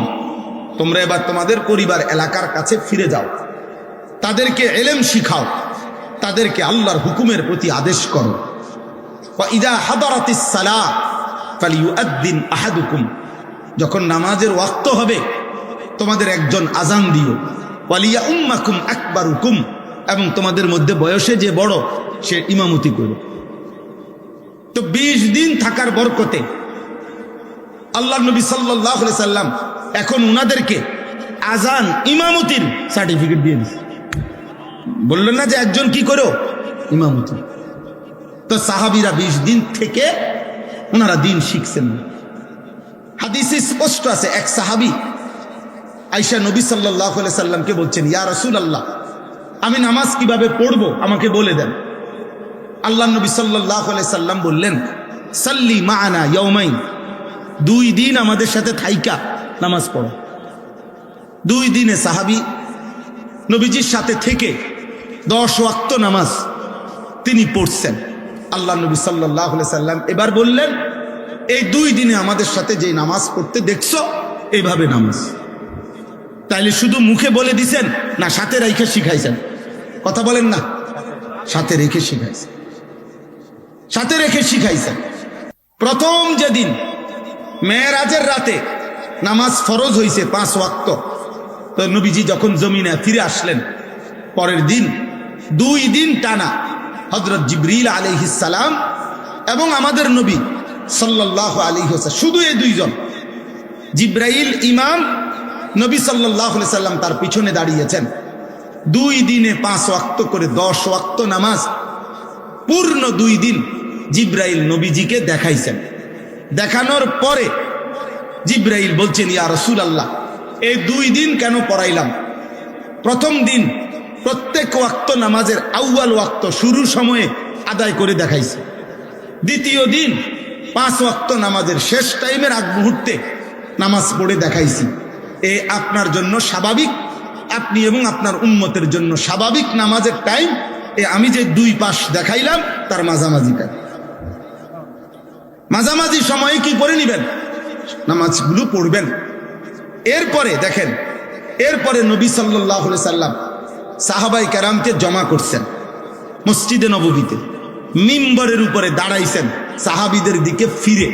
তোমরা এবার তোমাদের পরিবার এলাকার কাছে ফিরে যাও, তাদেরকে ইলম শিখাও, তাদেরকে আল্লাহর হুকুমের প্রতি আদেশ করো। ওয়া ইযা হাদারাতিস সালাহ ফালিয়ুআদ্দিন আহাদুকুম, যখন নামাজের ওয়াক্ত হবে তোমাদের একজন আজান দিও। ওয়ালিয়া উম্মাকুম আকবারুকুম, এবং তোমাদের মধ্যে বয়সে যে বড় সে ইমামতি করবে। তো 20 দিন থাকার বরকতে আল্লাহ নবী সাল্লাল্লাহু আলাইহি সাল্লাম এখন উনাদেরকে আজান ইমামতির সার্টিফিকেট দিয়ে দিচ্ছে। বললেন না যে একজন কি করো ইমামতি। তো সাহাবীরা 20 দিন থেকে ওনারা দিন শিখছেন। হাদিসে স্পষ্ট আছে, এক সাহাবী আয়েশা নবী সাল্লাল্লাহু আলাইহি সাল্লামকে বলছেন, ইয়া রাসূলুল্লাহ, আমি নামাজ কিভাবে পড়বো আমাকে বলে দেন। আল্লাহ নবী সাল্লাল্লাহু আলাইহি সাল্লাম বললেন, সাল্লি মা'ানা ইয়াওমাইন, 2 দিন আমাদের সাথে থাইকা নামাজ পড়ো। 2 দিনে সাহাবী নবীজির সাথে থেকে 10 ওয়াক্ত নামাজ তিনি পড়ছেন। আল্লাহ নবী সাল্লাল্লাহু আলাইহি সাল্লাম এবার বললেন, এই 2 দিনে আমাদের সাথে যে নামাজ পড়তে দেখছো এইভাবে নামাজ। তাইলে শুধু মুখে বলে দিছেন না সাথে রেখে শিখাইছেন? কথা বলেন না, সাথে রেখে শিখাইছেন, সাথে রেখে শিখাইছেন। প্রথম যেদিন মেরাজের রাতে নামাজ ফরজ হয়েছে 5 ওয়াক্ত, তো নবীজি যখন জমিনে ফিরে আসলেন পরের দিন 2 দিন টানা হযরত জিবরিল আলাইহিস সালাম এবং আমাদের নবী সাল্লাল্লাহু আলাইহি ওয়াসাল্লাম, শুধু এই 2 জন, জিবরাইল ইমাম, নবী সাল্লাল্লাহু আলাইহি সাল্লাম তার পিছনে দাঁড়িয়েছেন। 2 দিনে 5 ওয়াক্ত করে 10 ওয়াক্ত নামাজ পূর্ণ 2 দিন জিবরাইল নবীজিকে দেখাইছেন। দেখানোর পরে জিবরাইল বলছেন, ইয়া রাসূলুল্লাহ, এই 2 দিন কেন পড়াইলাম? প্রথম দিন প্রত্যেক ওয়াক্ত নামাজের আউয়াল ওয়াক্ত শুরুর সময়ে আদায় করে দেখাইছে। দ্বিতীয় দিন 5 ওয়াক্ত নামাজের শেষ টাইমের আগ মুহূর্তে নামাজ পড়ে দেখাইছি। এ আপনার জন্য স্বাভাবিক, আপনি এবং আপনার উম্মতের জন্য স্বাভাবিক নামাজের টাইম। এ আমি যে 2 পাশ দেখাইলাম তার মাঝামাঝি টাইম, মাঝামাঝি সময়ে কি করে নিবেন? নামাজগুলো পড়বেন। এরপরে দেখেন, এরপরে নবী সাল্লাল্লাহু আলাইহি সাল্লাম সাহাবায়ে কেরামকে জমা করছেন মসজিদে নববীতে, মিম্বরের উপরে দাঁড়াইছেন সাহাবীদের দিকে ফিরে।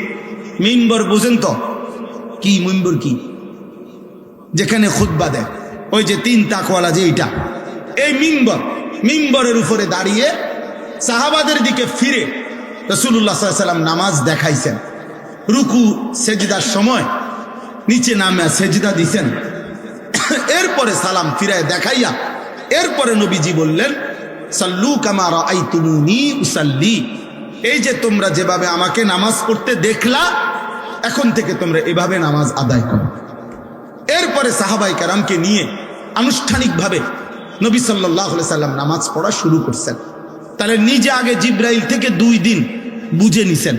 মিম্বর বোঝেন তো কি? মিম্বর কি? যেখানে খুতবা দেয়, ওই যে 3 তাকওয়ালা যে এইটা, এই মিম্বর, মিম্বরের উপরে দাঁড়িয়ে সাহাবাদের দিকে ফিরে রাসূলুল্লাহ সাল্লাল্লাহু আলাইহি ওয়াসাল্লাম নামাজ দেখাইছেন। রুকু সেজদার সময় নিচে নামে সেজদা দিছেন। এরপরে সালাম ফিরায় দেখাইয়া এরপরে নবীজি বললেন, সাল্লু কামা রাআইতুমুনি উসাল্লি, এই যে তোমরা যেভাবে আমাকে নামাজ পড়তে দেখলা, এখন থেকে তোমরা এভাবে নামাজ আদায় করো। এরপরে সাহাবায়ে কেরামকে নিয়ে আনুষ্ঠানিকভাবে নবী সাল্লাল্লাহু আলাইহি সাল্লাম নামাজ পড়া শুরু করছেন। তাহলে নিজে আগে জিবরাইল থেকে 2 দিন বুঝে নিছেন,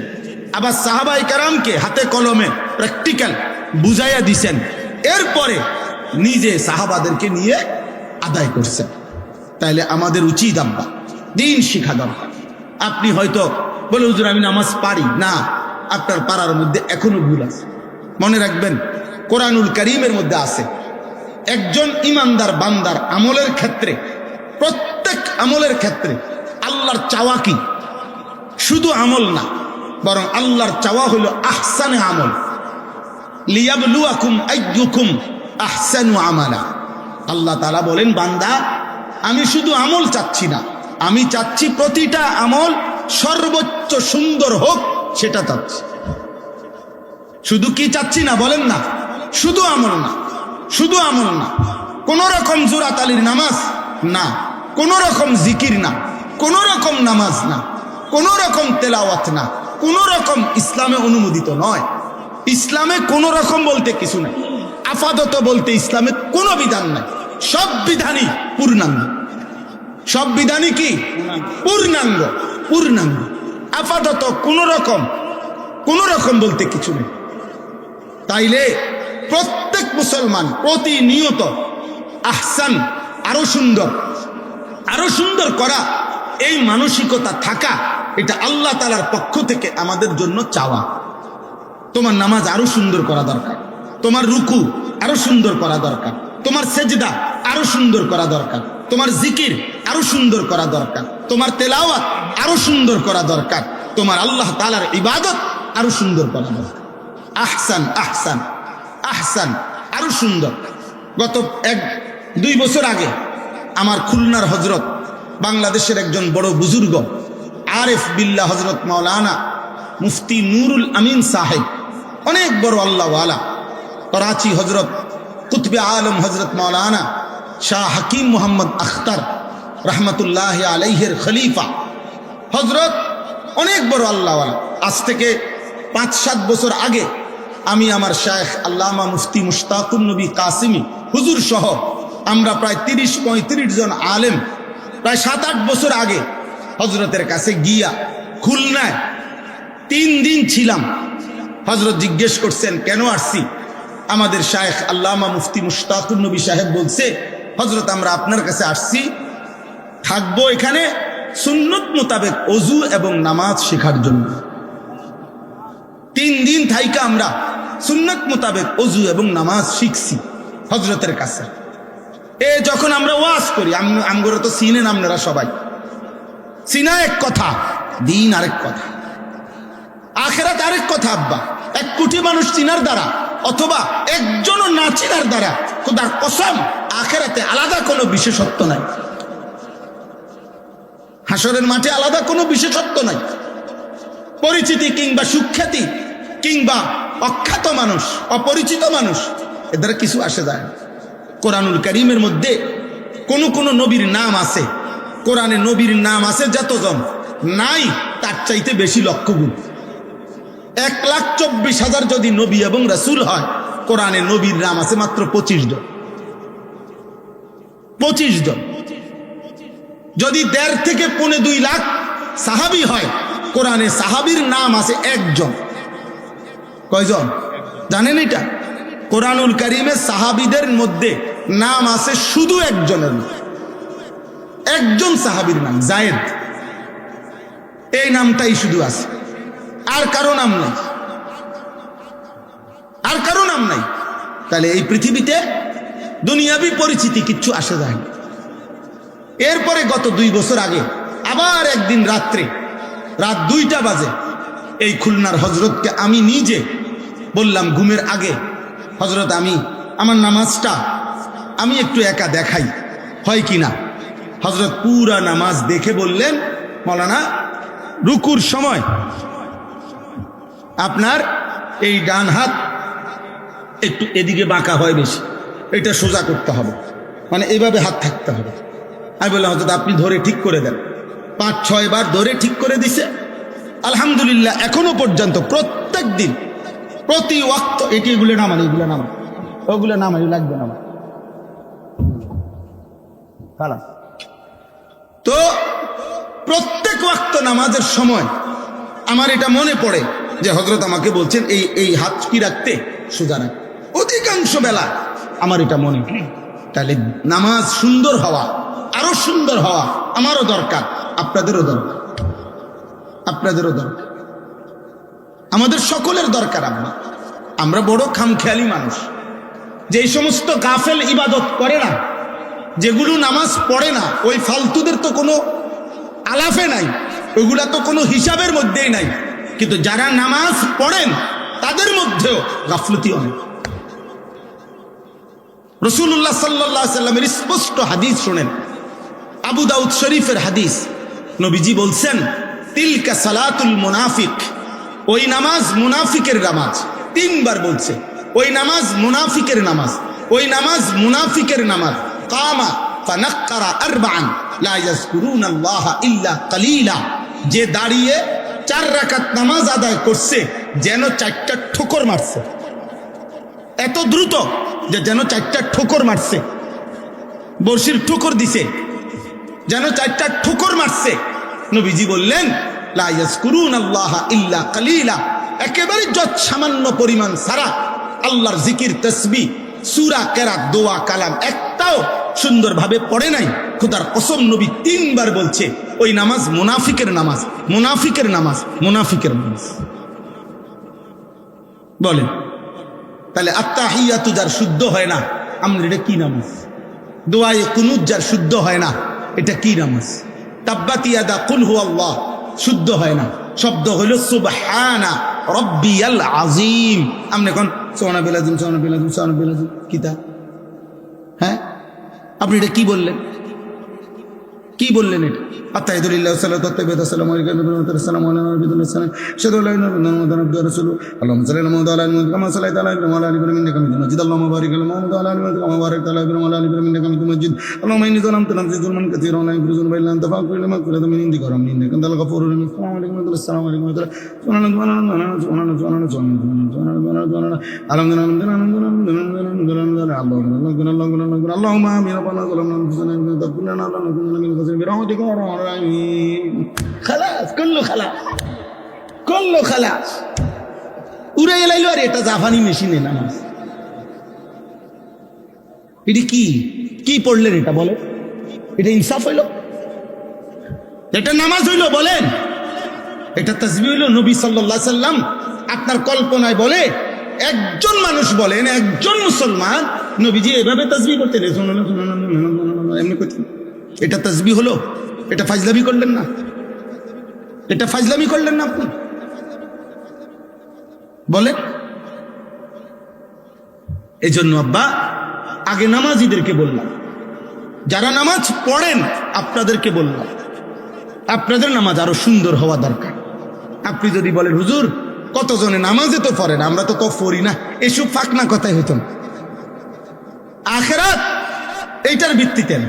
আবার সাহাবায়ে কেরামকে হাতে কলমে প্র্যাকটিক্যাল বুঝাইয়া দিছেন। এরপরে নিজে সাহাবাদেরকে নিয়ে আদায় করছেন। তাইলে আমাদের উচিত আব্বা দিন শিখা দরকার। আপনি হয়তো বলে, হুজুর আমি নামাজ পারি না, আপনার পারার মধ্যে এখনো ভুল আছে। মনে রাখবেন, কোরআনুল কারীমের মধ্যে আছে, একজন ইমানদার বান্দার আমলের ক্ষেত্রে, প্রত্যেক আমলের ক্ষেত্রে আল্লাহর চাওয়া কি? শুধু আমল না, বরং আল্লাহর চাওয়া হলো আহসানে আমল, লিয়াবলুয়াকুম আইয়ুকুম আহসানু আমালা। আল্লাহ তাআলা বলেন, বান্দা আমি শুধু আমল চাচ্ছি না, আমি চাচ্ছি প্রতিটা আমল সর্বোচ্চ সুন্দর হোক, সেটা চাচ্ছি। শুধু কি চাচ্ছি না বলেন না, শুধু আমল না, শুধু আমল না, কোন রকম জোরাতালির নামাজ না, কোন রকম জিকির না, কোন রকম নামাজ না, কোনো রকম তেলাওয়াত না, কোনো রকম ইসলামে অনুমোদিত নয়। ইসলামে কোনো রকম বলতে কিছু নাই, আপাতত বলতে ইসলামে কোনো বিধান নাই। সব বিধানই পূর্ণাঙ্গ, সব বিধানই কি পূর্ণাঙ্গ, পূর্ণাঙ্গ। আপাতত কোনো রকম বলতে কিছু নেই। তাইলে প্রত্যেক মুসলমান প্রতিনিয়ত আহসান, আরো সুন্দর করা, এই মানসিকতা থাকা, এটা আল্লাহ তাআলার পক্ষ থেকে আমাদের জন্য চাওয়া। তোমার নামাজ আরো সুন্দর করা দরকার, তোমার রুকু আরো সুন্দর করা দরকার, তোমার সেজদা আরো সুন্দর করা দরকার, তোমার জিকির আরো সুন্দর করা দরকার, তোমার তেলাওয়াত আরো সুন্দর করা দরকার, তোমার আল্লাহ তাআলার ইবাদত আরো সুন্দর করা দরকার। আহসান আহসান আহসান, আরো সুন্দর। গত 1-2 বছর আগে আমার খুলনার হজরত, বাংলাদেশের একজন বড় বুজুর্গ আরেফ বিল্লাহ হজরত মাওলানা মুফতি নুরুল আমিন সাহেব, অনেক বড় আল্লাহওয়ালা, করাচি হজরত কুতবে আলম হজরত মাওলানা শাহ হাকিম মোহাম্মদ আখতার রহমতুল্লাহ আলাইহের খলিফা হজরত, অনেক বড় আল্লাহওয়ালা। আজ থেকে 5-7 বছর আগে আমি আমার শায়েখ আল্লামা মুফতি মুশতাকুন নবী কাসিমি হুজুর সহ আমরা প্রায় 30-35 জন আলেম প্রায় 7-8 বছর আগে হজরতের কাছে গিয়া খুলনায় 3 দিন ছিলাম। হজরত জিজ্ঞেস করছেন কেন আসছি? আমাদের শায়েখ আল্লামা মুফতি মুশতাকুন নবী সাহেব বলছে, হজরত আমরা আপনার কাছে আসছি, থাকবো এখানে সুন্নত মোতাবেক ওযু এবং নামাজ শেখার জন্য। 3 দিন থাইকা আমরা সুন্নত মোতাবেক ওযু এবং নামাজ শিখছি হজরতের কাছে। যখন আমরা ওয়াজ করি, আমগোরা তো চিনেন আপনারা সবাই, চিনা এক কথা, দিন আরেক কথা, আখেরাত আরেক কথা। আব্বা 1 কোটি মানুষ চিনার দ্বারা অথবা একজনও না চিনার দ্বারা খোদার কসম আখেরাতে আলাদা কোনো বিশেষত্ব নাই, হাসরের মাঠে আলাদা কোনো বিশেষত্ব নাই। পরিচিতি কিংবা সুখ্যাতি কিংবা অখ্যাত মানুষ, অপরিচিত মানুষ, এদের কিছু আসে যায় না। কোরআনুল কারীমের মধ্যে কোন নবীর নাম আছে, কোরআনে নবীর নাম আছে যতজন, নাই তার চাইতে বেশি লক্ষ গুণ। 1,24,000 যদি নবী এবং রাসূল হয়, কোরআনে নবীর নাম আছে মাত্র 25 জন। 25 জন। যদি 1.5 থেকে 2.5 লাখ সাহাবী হয়, কোরআনে সাহাবীর নাম আছে 1 জন। কয়জন জানেন? এটা কোরআনুল কারীমে সাহাবীদের মধ্যে নাম আছে শুধু 1 জনের, 1 জন সাহাবীর নাম যায়েদ, এই নামটাই শুধু আছে, আর কারো নাম নাই, আর কারো নাম নাই। তাহলে এই পৃথিবীতে দুনিয়াবি পরিচিতি কিচ্ছু আসে যায় না। এরপরে গত 2 বছর আগে আবার একদিন রাত্রে রাত 2টা বাজে এই খুলনার হজরতকে আমি নিজে বললাম ঘুমের আগে, হজরত আমি আমার নামাজটা আমি একটু একা দেখাই, হয় কি না? হজরত পুরা নামাজ দেখে বললেন, মৌলানা রুকুর সময় আপনার এই ডান হাত একটু এদিকে বাঁকা হয় বেশি, এটা সোজা করতে হবে, মানে এইভাবে হাত থাকতে হবে। আমি বললাম হজরত আপনি ধরে ঠিক করে দেন। 5-6 বার ধরে ঠিক করে দিছে। আলহামদুলিল্লাহ এখনো পর্যন্ত প্রত্যেক দিন প্রতি ওয়াক্ত এগুলো নামান, ওগুলো নামান লাগবে না। তো প্রত্যেক ওয়াক্ত নামাজের সময় আমার এটা মনে পড়ে যে হযরত আমাকে বলছেন এই হাত কি রাখতে, সোজা রাখ। অধিকাংশ বেলা আমার এটা মনে পড়ে। তাহলে নামাজ সুন্দর হওয়া, আরো সুন্দর হওয়া আমারও দরকার, আপনাদেরও দরকার, আপনাদেরও দরকার, আমাদের সকলের দরকার। আমরা বড় খামখেয়ালি মানুষ, যে সমস্ত গাফেল ইবাদত করে না, যেগুলো নামাজ পড়ে না, ওই ফালতুদের তো কোনো আলাফে নাই, ওইগুলা তো কোনো হিসাবের মধ্যেই নাই। কিন্তু যারা নামাজ পড়েন তাদের মধ্যেও গাফলতি অনেক। রাসূলুল্লাহ সাল্লাল্লাহু আলাইহি সাল্লামের স্পষ্ট হাদিস শুনেন, আবু দাউদ শরীফের হাদিস। নবীজি বলছেন, তিলকা সালাতুল মুনাফিক, ওই নামাজ মুনাফিকের নামাজ। 3 বার বলছে, ওই নামাজ মুনাফিকের নামাজ, ওই নামাজ মুনাফিকের নামাজ। কামা ফানাক্কারা আরবাআন লা ইয়াযকুরুনাল্লাহা ইল্লা কালিলা, যে দাঁড়িয়ে 4 রাকাত নামাজ আদায় করছে যেন 4টা ঠোকর মারছে, এত দ্রুত যে যেন 4টা ঠোকর মারছে, বর্ষির ঠোকর দিছে যেন 4টা ঠোকর মারছে। নবীজি বললেন লা ইয়াজকুরুনাল্লাহা ইল্লা কালিলা, একেবারে যত সামান্য পরিমাণ ছাড়া আল্লাহর জিকির, তাসবিহ, সূরা, কেরাত, দোয়া, কালাম একটাও সুন্দরভাবে পড়ে নাই। খোদার কসম নবী 3 বার বলছে ওই নামাজ মুনাফিকের নামাজ, মুনাফিকের নামাজ, মুনাফিকের নামাজ। বলেন তাহলে আত্তাহিয়াতু যার শুদ্ধ হয় না, আমরা এটা কি নামাজ? দোয়ায়ে কুনুত যার শুদ্ধ হয় না, এটা কি নামাজ? তাব্বাত ইয়াদা কুল হুয়াল্লাহ শুদ্ধ হয় না, শব্দ হইল সুবহানা রব্বিয়াল আযীম। আপনি এখন সোনা বেলাজুম, সোনা বেলাজুম, সোনা বেলাজুম কিতা? হ্যাঁ, আপনি এটা কি বললেন? কি বললেন এটা? আত্তাহিদুলিল্লাহ সাল্লাল্লাহু আলাইহি ওয়া সাল্লাম ওয়া আসসালামু আলা নবিয়িনা সাল্লাম শাহাদু আল্লা ইলাহা ইল্লাল্লাহ ওয়া আন্না রাসূলুহু আল্লাহুম্মা সাল্লি আলা মুহাম্মাদ ওয়া আলা আলি মুহাম্মাদ কামা সাল্লাইতা আলা ইব্রাহিম ওয়া আলা আলি ইব্রাহিম ইন্নাকা হামিদুম মাজিদ আল্লাহুম্মা বারিক আলা মুহাম্মাদ ওয়া আলা আলি মুহাম্মাদ কামা বারাকতা আলা ইব্রাহিম ওয়া আলা আলি ইব্রাহিম ইন্নাকা হামিদুম মাজিদ আল্লাহুম্মা ইন্নী যালামতু নাফসি যুলমান কাসীরান ওয়া লা ইয়াগফিরু যুনুবা ইল্লা আনতা ফাগফির লিমা কুনতা মিন ইনদিকা রাহমাতান ইন্নাকা আনতাল গফুরুর রহিম। আসসালামু আলাইকুম ওয়া রাহমাতুল্লাহি। খালাস, কুল্লু খালাস, কুল্লু খালাস। উড়ে এলাইলো। আর এটা জাপানি মেশিনে নামাজ। এটি কি কি পড়লেন এটা বলে? এটা ইনসাফ হইল? এটা নামাজ হইল? বলেন এটা তাসবিহ হইল? নবী সাল্লাল্লাহু আলাইহি সাল্লাম আপনার কল্পনায় বলে একজন মানুষ বলেন, একজন মুসলমান নবীজি এভাবে তাসবিহ করতেন, এমনি করতেন। এটা তাসবিহ হলো? এটা ফাজলামি করলেন না? এটা ফাজলামি করলেন না আপনি? বলেন। এই জন্য আব্বা আগে নামাজিদেরকে বললাম, যারা নামাজ পড়েন আপনাদেরকে বললাম, আপনাদের নামাজ আরো সুন্দর হওয়া দরকার। আপনি যদি বলেন হুজুর কতজনে নামাজে তো পড়েন, আমরা তো পড়ি না, এসব ফাঁকনা কথাই হইত না। আখিরাত এইটার ভিত্তিতে না।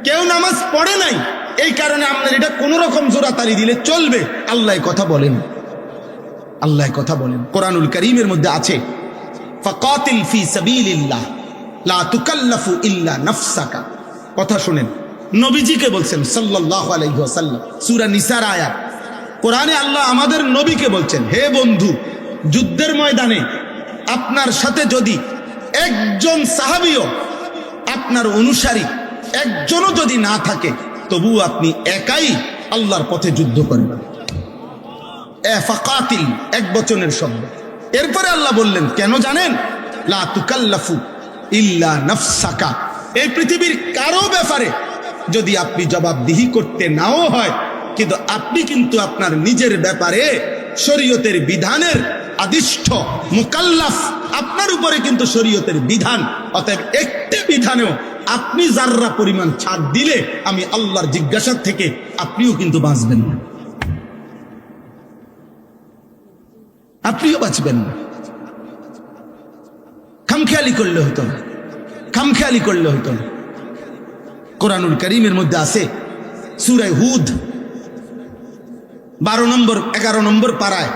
কেউ নামাজ পড়ে নাই এই কারণে আপনার এটা কোন রকম জোরাতারি দিলে চলবে। আল্লাহ কথা বলেন, আল্লাহ কথা বলেন। কোরআনুল কারীমের মধ্যে আছে ফাকাতিল ফি সাবিলিল্লাহ লা তুকাল্লাফু ইল্লা নাফসাকা। কথা শুনেন, নবীজিকে বলছেন সাল্লাল্লাহু আলাইহি ওয়াসাল্লাম, সূরা নিসার আয়াত। কোরআনে আল্লাহ আমাদের নবীকে বলছেন, হে বন্ধু, যুদ্ধের ময়দানে আপনার সাথে যদি একজন সাহাবীও আপনার অনুসারী একজনও যদি না থাকে, তবু আপনি একাই আল্লাহর পথে যুদ্ধ করেন। ফাকাতিল এক বচনের শব্দ। এরপরে আল্লাহ বললেন কেন জানেন? লা তুকাল্লাফু ইল্লা নাফসাকা। এই পৃথিবীর কারো ব্যাপারে যদি আপনি জবাবদিহি করতে নাও হয়, কিন্তু আপনি কিন্তু আপনার নিজের ব্যাপারে শরীয়তের বিধানের আদিষ্ঠ মুকাল্লাফ, আপনার উপরে কিন্তু শরীয়তের বিধান। অতএব একটি বিধানেও আপনি যাররা পরিমাণ ছাড় দিলে আমি আল্লাহর জিজ্ঞাসা থেকে আপনিও কিন্তু বাঁচবেন না, আপনিও বাঁচবেন না। খামখেয়ালি করলে হতো না, খামখেয়ালি করলে হতো না। কোরআনুল কারীমের মধ্যে আছে সূরা হুদ 12 নম্বর 11 নম্বর পারায়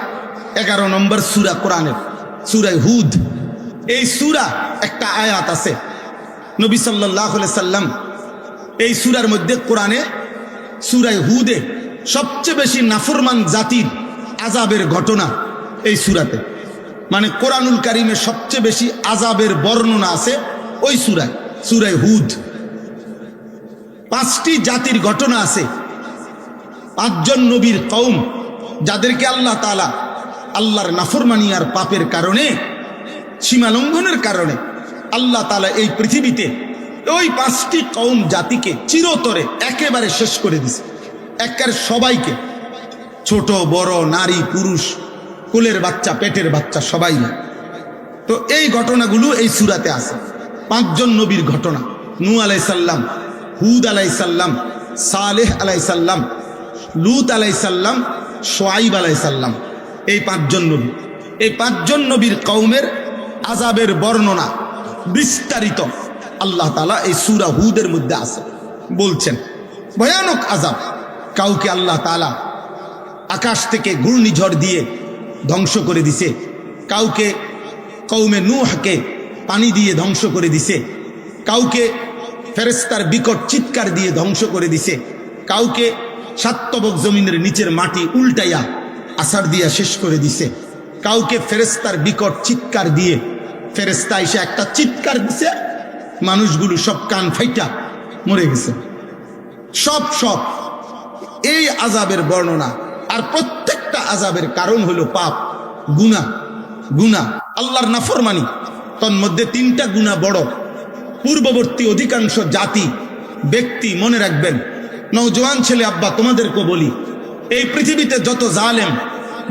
11 নম্বর সূরা কোরআনের সূরা হুদ। এই সূরা একটা আয়াত আছে, নবী সাল্লাল্লাহু আলাইহি সাল্লাম এই সূরার মধ্যে কোরআনে সূরা হুদে সবচেয়ে বেশি নাফরমান জাতির আযাবের ঘটনা এই সূরাতে। মানে কোরআনুল কারীমে সবচেয়ে বেশি আযাবের বর্ণনা আছে ওই সূরায়, সূরা হুদ। 5টি জাতির ঘটনা আছে, 5 জন নবীর কওম যাদেরকে আল্লাহ তাআলা আল্লাহর নাফরমানি আর পাপের কারণে, সীমা লঙ্ঘনের কারণে আল্লাহ তাআলা এই পৃথিবীতে ওই 5টি কওম জাতিকে চিরতরে একেবারে শেষ করে দিয়েছে। একের সবাইকে, ছোট বড় নারী পুরুষ, কোলের বাচ্চা পেটের বাচ্চা সবাই না। তো এই ঘটনাগুলো এই সূরাতে আছে। 5 জন নবীর ঘটনা, নূহ আলাইহিস সালাম, হুদ আলাইহিস সালাম, সালেহ আলাইহিস সালাম, লূত আলাইহিস সালাম, শুআয়ব আলাইহিস সালাম। এই 5 জন নবী, এই 5 জন নবীর কওমের আযাবের বর্ণনা বিস্তারিত আল্লাহ তাআলা এই সূরা হুদের মধ্যে আছে। বলছেন ভয়ানক আযাব, কাউকে আল্লাহ তাআলা আকাশ থেকে ঘূর্ণিঝড় দিয়ে ধ্বংস করে দিছে, কাউকে কওমে নূহকে পানি দিয়ে ধ্বংস করে দিছে, কাউকে ফেরেশতার বিকট চিৎকার দিয়ে ধ্বংস করে দিছে, কাউকে সাততবক জমিনের নিচের মাটি উল্টাইয়া আছাড় দিয়া শেষ করে দিছে, কাউকে ফেরেশতার বিকট চিৎকার দিয়ে ফেরেশতা এসে একটা চিৎকার দিছে, মানুষগুলো সব কান ফাইটা মরে গেছে। সব এই আযাবের বর্ণনা। আর প্রত্যেকটা আযাবের কারণ হলো পাপ, গুনাহ, আল্লাহর নাফরমানি। তন্মধ্যে 3টা গুনাহ বড়। পূর্ববর্তী অধিকাংশ জাতি ব্যক্তি মনে রাখবেন, নওজোয়ান ছেলে আব্বা তোমাদেরকে বলি, এই পৃথিবীতে যত জালেম,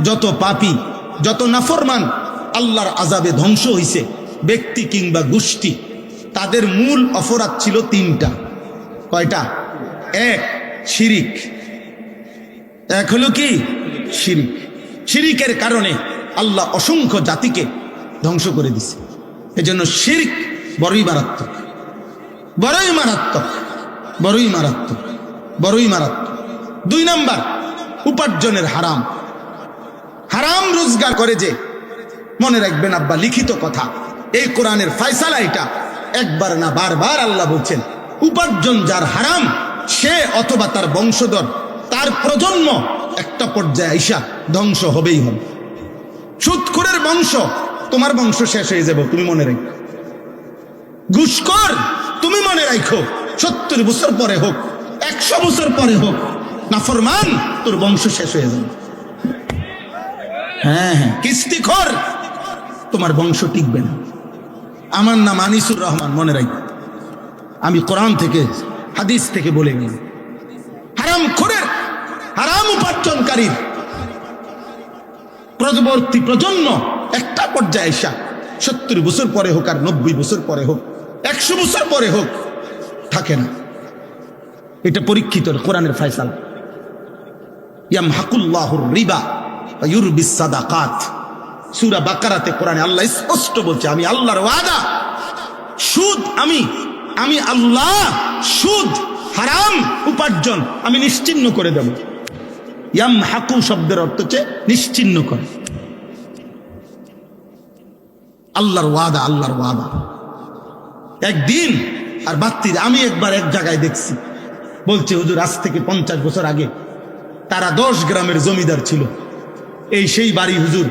যত পাপী, যত নাফরমান আল্লাহর আযাবে ধ্বংস হইছে ব্যক্তি কিংবা গোষ্ঠী, তাদের মূল অপরাধ ছিল 3টা। কয়টা? 1 শিরিক। 1 হলো কি? শিরিক। শিরিকের কারণে আল্লাহ অসংখ্য জাতিকে ধ্বংস করে দিছে। এজন্য শিরক বড়ই মারাত্মক, বড়ই মারাত্মক, বড়ই মারাত্মক, বড়ই মারাত্মক। 2 নাম্বার, উপার্জনের হারাম। হারাম রোজগার করে যে, মনে রাখবেন আব্বা, লিখিত কথা, এই কোরআনের ফয়সালা এটা, একবার না বারবার আল্লাহ বলছেন, উপার্জন যার হারাম সে অথবা তার বংশধর, তার প্রজন্ম একটা পর্যায়ে আইসা ধ্বংস হবেই হবে। সুদখোরের বংশ, তোমার বংশ শেষ হয়ে যাবে, তুমি মনে রাখো। ঘুষখোর, তুমি মনে রাখো, 70 বছর পরে হোক, 100 বছর পরে হোক, নাফরমান, তোর বংশ শেষ হয়ে যাবে। হ্যাঁ, কিস্তিখোর, তোমার বংশ টিকবে না। আমার নাম আনিসুর রহমান, মনে রাখো, আমি কোরআন থেকে হাদিস থেকে বলে গেলাম। হারামখোরের, হারাম উপার্জনকারীর পরবর্তী প্রজন্ম একটা পর্যায়ে এসা 70 বছর পরে হোক, আর 90 বছর পরে হোক, 100 বছর পরে হোক, থাকে না। এটা পরীক্ষিত কোরআনের ফয়সালা। ইয়ামহাকুল্লাহুর রিবা ওয়া ইউরবিস সাদাকাত। সূরা বাকারাতে কোরআনে আল্লাহ স্পষ্ট বলছে, আমি আল্লাহর ওয়াদা, সুদ আমি আল্লাহ সুদ, হারাম উপার্জন আমি নিশ্চিহ্ন করে দেব। ইয়ামহাকু শব্দের অর্থ হচ্ছে নিশ্চিহ্ন করে। আল্লাহর ওয়াদা, আল্লাহর ওয়াদা। একদিন আর বাত্তির, আমি একবার এক জায়গায় দেখছি, বলছে হুজুর আজ থেকে 50 বছর আগে তারা 10 গ্রামের জমিদার ছিল। এই সেই বাড়ি হুজুর,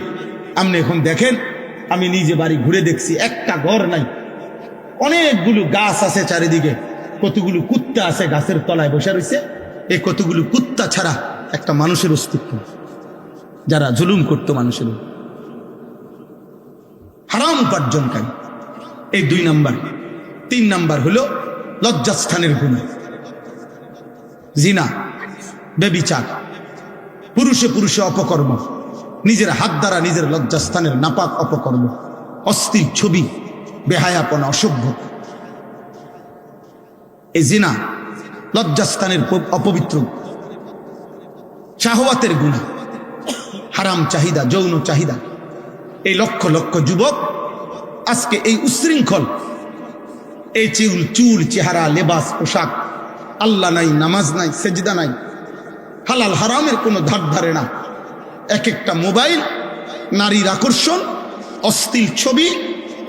আপনি এখন দেখেন, আমি নিজে বাড়ি ঘুরে দেখছি, একটা ঘর নাই, অনেকগুলো গাছ আছে চারিদিকে, কতগুলো কুত্তা আছে গাছের তলায় বসে রয়েছে। এই কতগুলো কুত্তা ছাড়া একটা মানুষের অস্তিত্ব, যারা জুলুম করতো মানুষের। হারাম উপার্জনকারী, এই 2 নাম্বার। 3 নাম্বার হলো লজ্জাস্থানের গুনাহ, জিনা, ব্যভিচার, পুরুষে পুরুষে অপকর্ম, নিজের হাত দ্বারা নিজের লজ্জাস্থানের নাপাক অপকর্ম, অশ্লীল ছবি, বেহায়াপনা, অসভ্য। এই জিনা লজ্জাস্থানের অপবিত্র, শাহওয়াতের গুনাহ, হারাম চাহিদা, যৌন চাহিদা। এই লক্ষ লক্ষ যুবক আজকে এই উশৃঙ্খল, এই চুল, চেহারা, লেবাস, পোশাক, আল্লাহ নাই, নামাজ নাই, সেজদা নাই, হালাল হারামের কোনো ধার ধারে না। এক একটা মোবাইল, নারীর আকর্ষণ, অশ্লীল ছবি,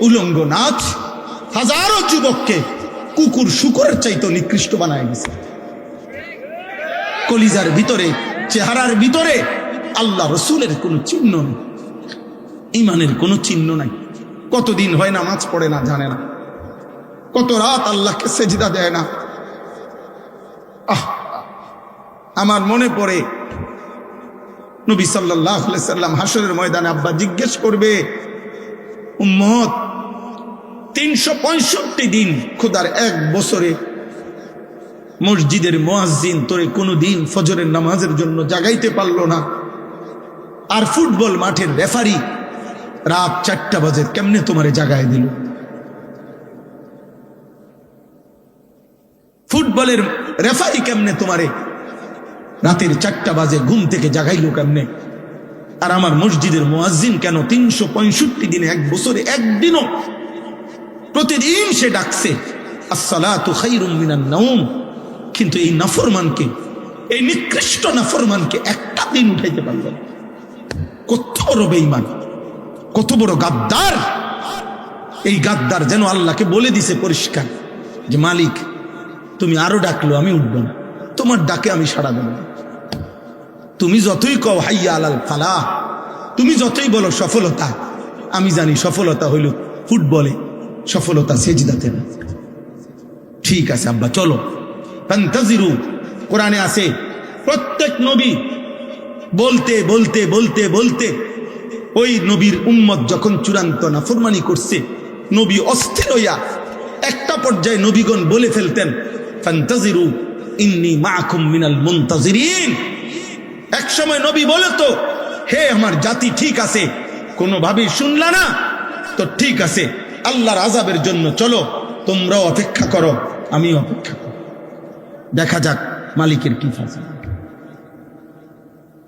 উলঙ্গ নাচ, হাজারো যুবককে কুকুর শুকরের চাইতে নিকৃষ্ট বানায় গেছে। কলিজার ভিতরে, চেহারার ভিতরে আল্লাহ রসুলের কোনো চিহ্ন নেই, ইমানের কোনো চিহ্ন নাই। কতদিন হয় নামাজ পড়ে না, জানে না, কত রাত আল্লাহকে সেজদা দেয় না। আমার মনে পড়ে নবী সাল্লাল্লাহু আলাইহি সাল্লাম হাসরের ময়দানে আব্বা জিজ্ঞেস করবে, উম্মত 365 দিন, খোদার 1 বছরে মসজিদের মুয়াজ্জিন তোরে কোনোদিন ফজরের নামাজের জন্য জাগাইতে পারলো না, আর ফুটবল মাঠের রেফারি রাত 4টা বাজে কেমনে তোমারে জাগায় দিল? ফুটবলের রেফারি কেমনে তোমারে রাতের 4টা বাজে ঘুম থেকে জাগাইলো কেমনে? আর আমার মসজিদের মুয়াজ্জিন কেন 365 দিনে, 1 বছরে একদিনও, প্রতিদিন সে ডাকছে আসসালাতু খায়রুম মিনান নাওম, কিন্তু এই নাফরমানকে, এই নিকৃষ্ট নাফরমানকে একটা একটা দিন উঠাইতে পারবে না। কত বড় বেঈমান, কত বড় গাদ্দার! এই গাদ্দার যেন আল্লাহকে বলে দিছে পরিষ্কার যে মালিক তুমি আরো ডাকলো আমি উঠব না, তোমার ডাকে আমি সাড়া দেব না। তুমি যতই কও হাইয়া আলাল ফালাহ, তুমি যতই বলো সফলতা, আমি জানি সফলতা হইল ফুটবলে, সফলতা সেজদাতে না। ঠিক আছে আব্বা চলো, ফান্তাজিরু কোরআনে আছে প্রত্যেক নবী বলতে বলতে বলতে বলতে ওই নবীর উম্মত যখন চূড়ান্ত নাফরমানি করছে, নবী অস্থির হইয়া একটা পর্যায়ে নবীগণ বলে ফেলতেন ফান্তাজিরু ইন্নী মাআকুম মিনাল মুনতাজিরিন। এক সময় নবী বলে তো, হে আমার জাতি ঠিক আছে, কোনোভাবেই শুনলা না তো ঠিক আছে, আল্লাহর আযাবের জন্য চলো, তোমরাও অপেক্ষা করো আমি অপেক্ষা করো, দেখা যাক মালিকের কি ফয়সালা,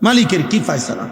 মালিকের কি ফয়সালা।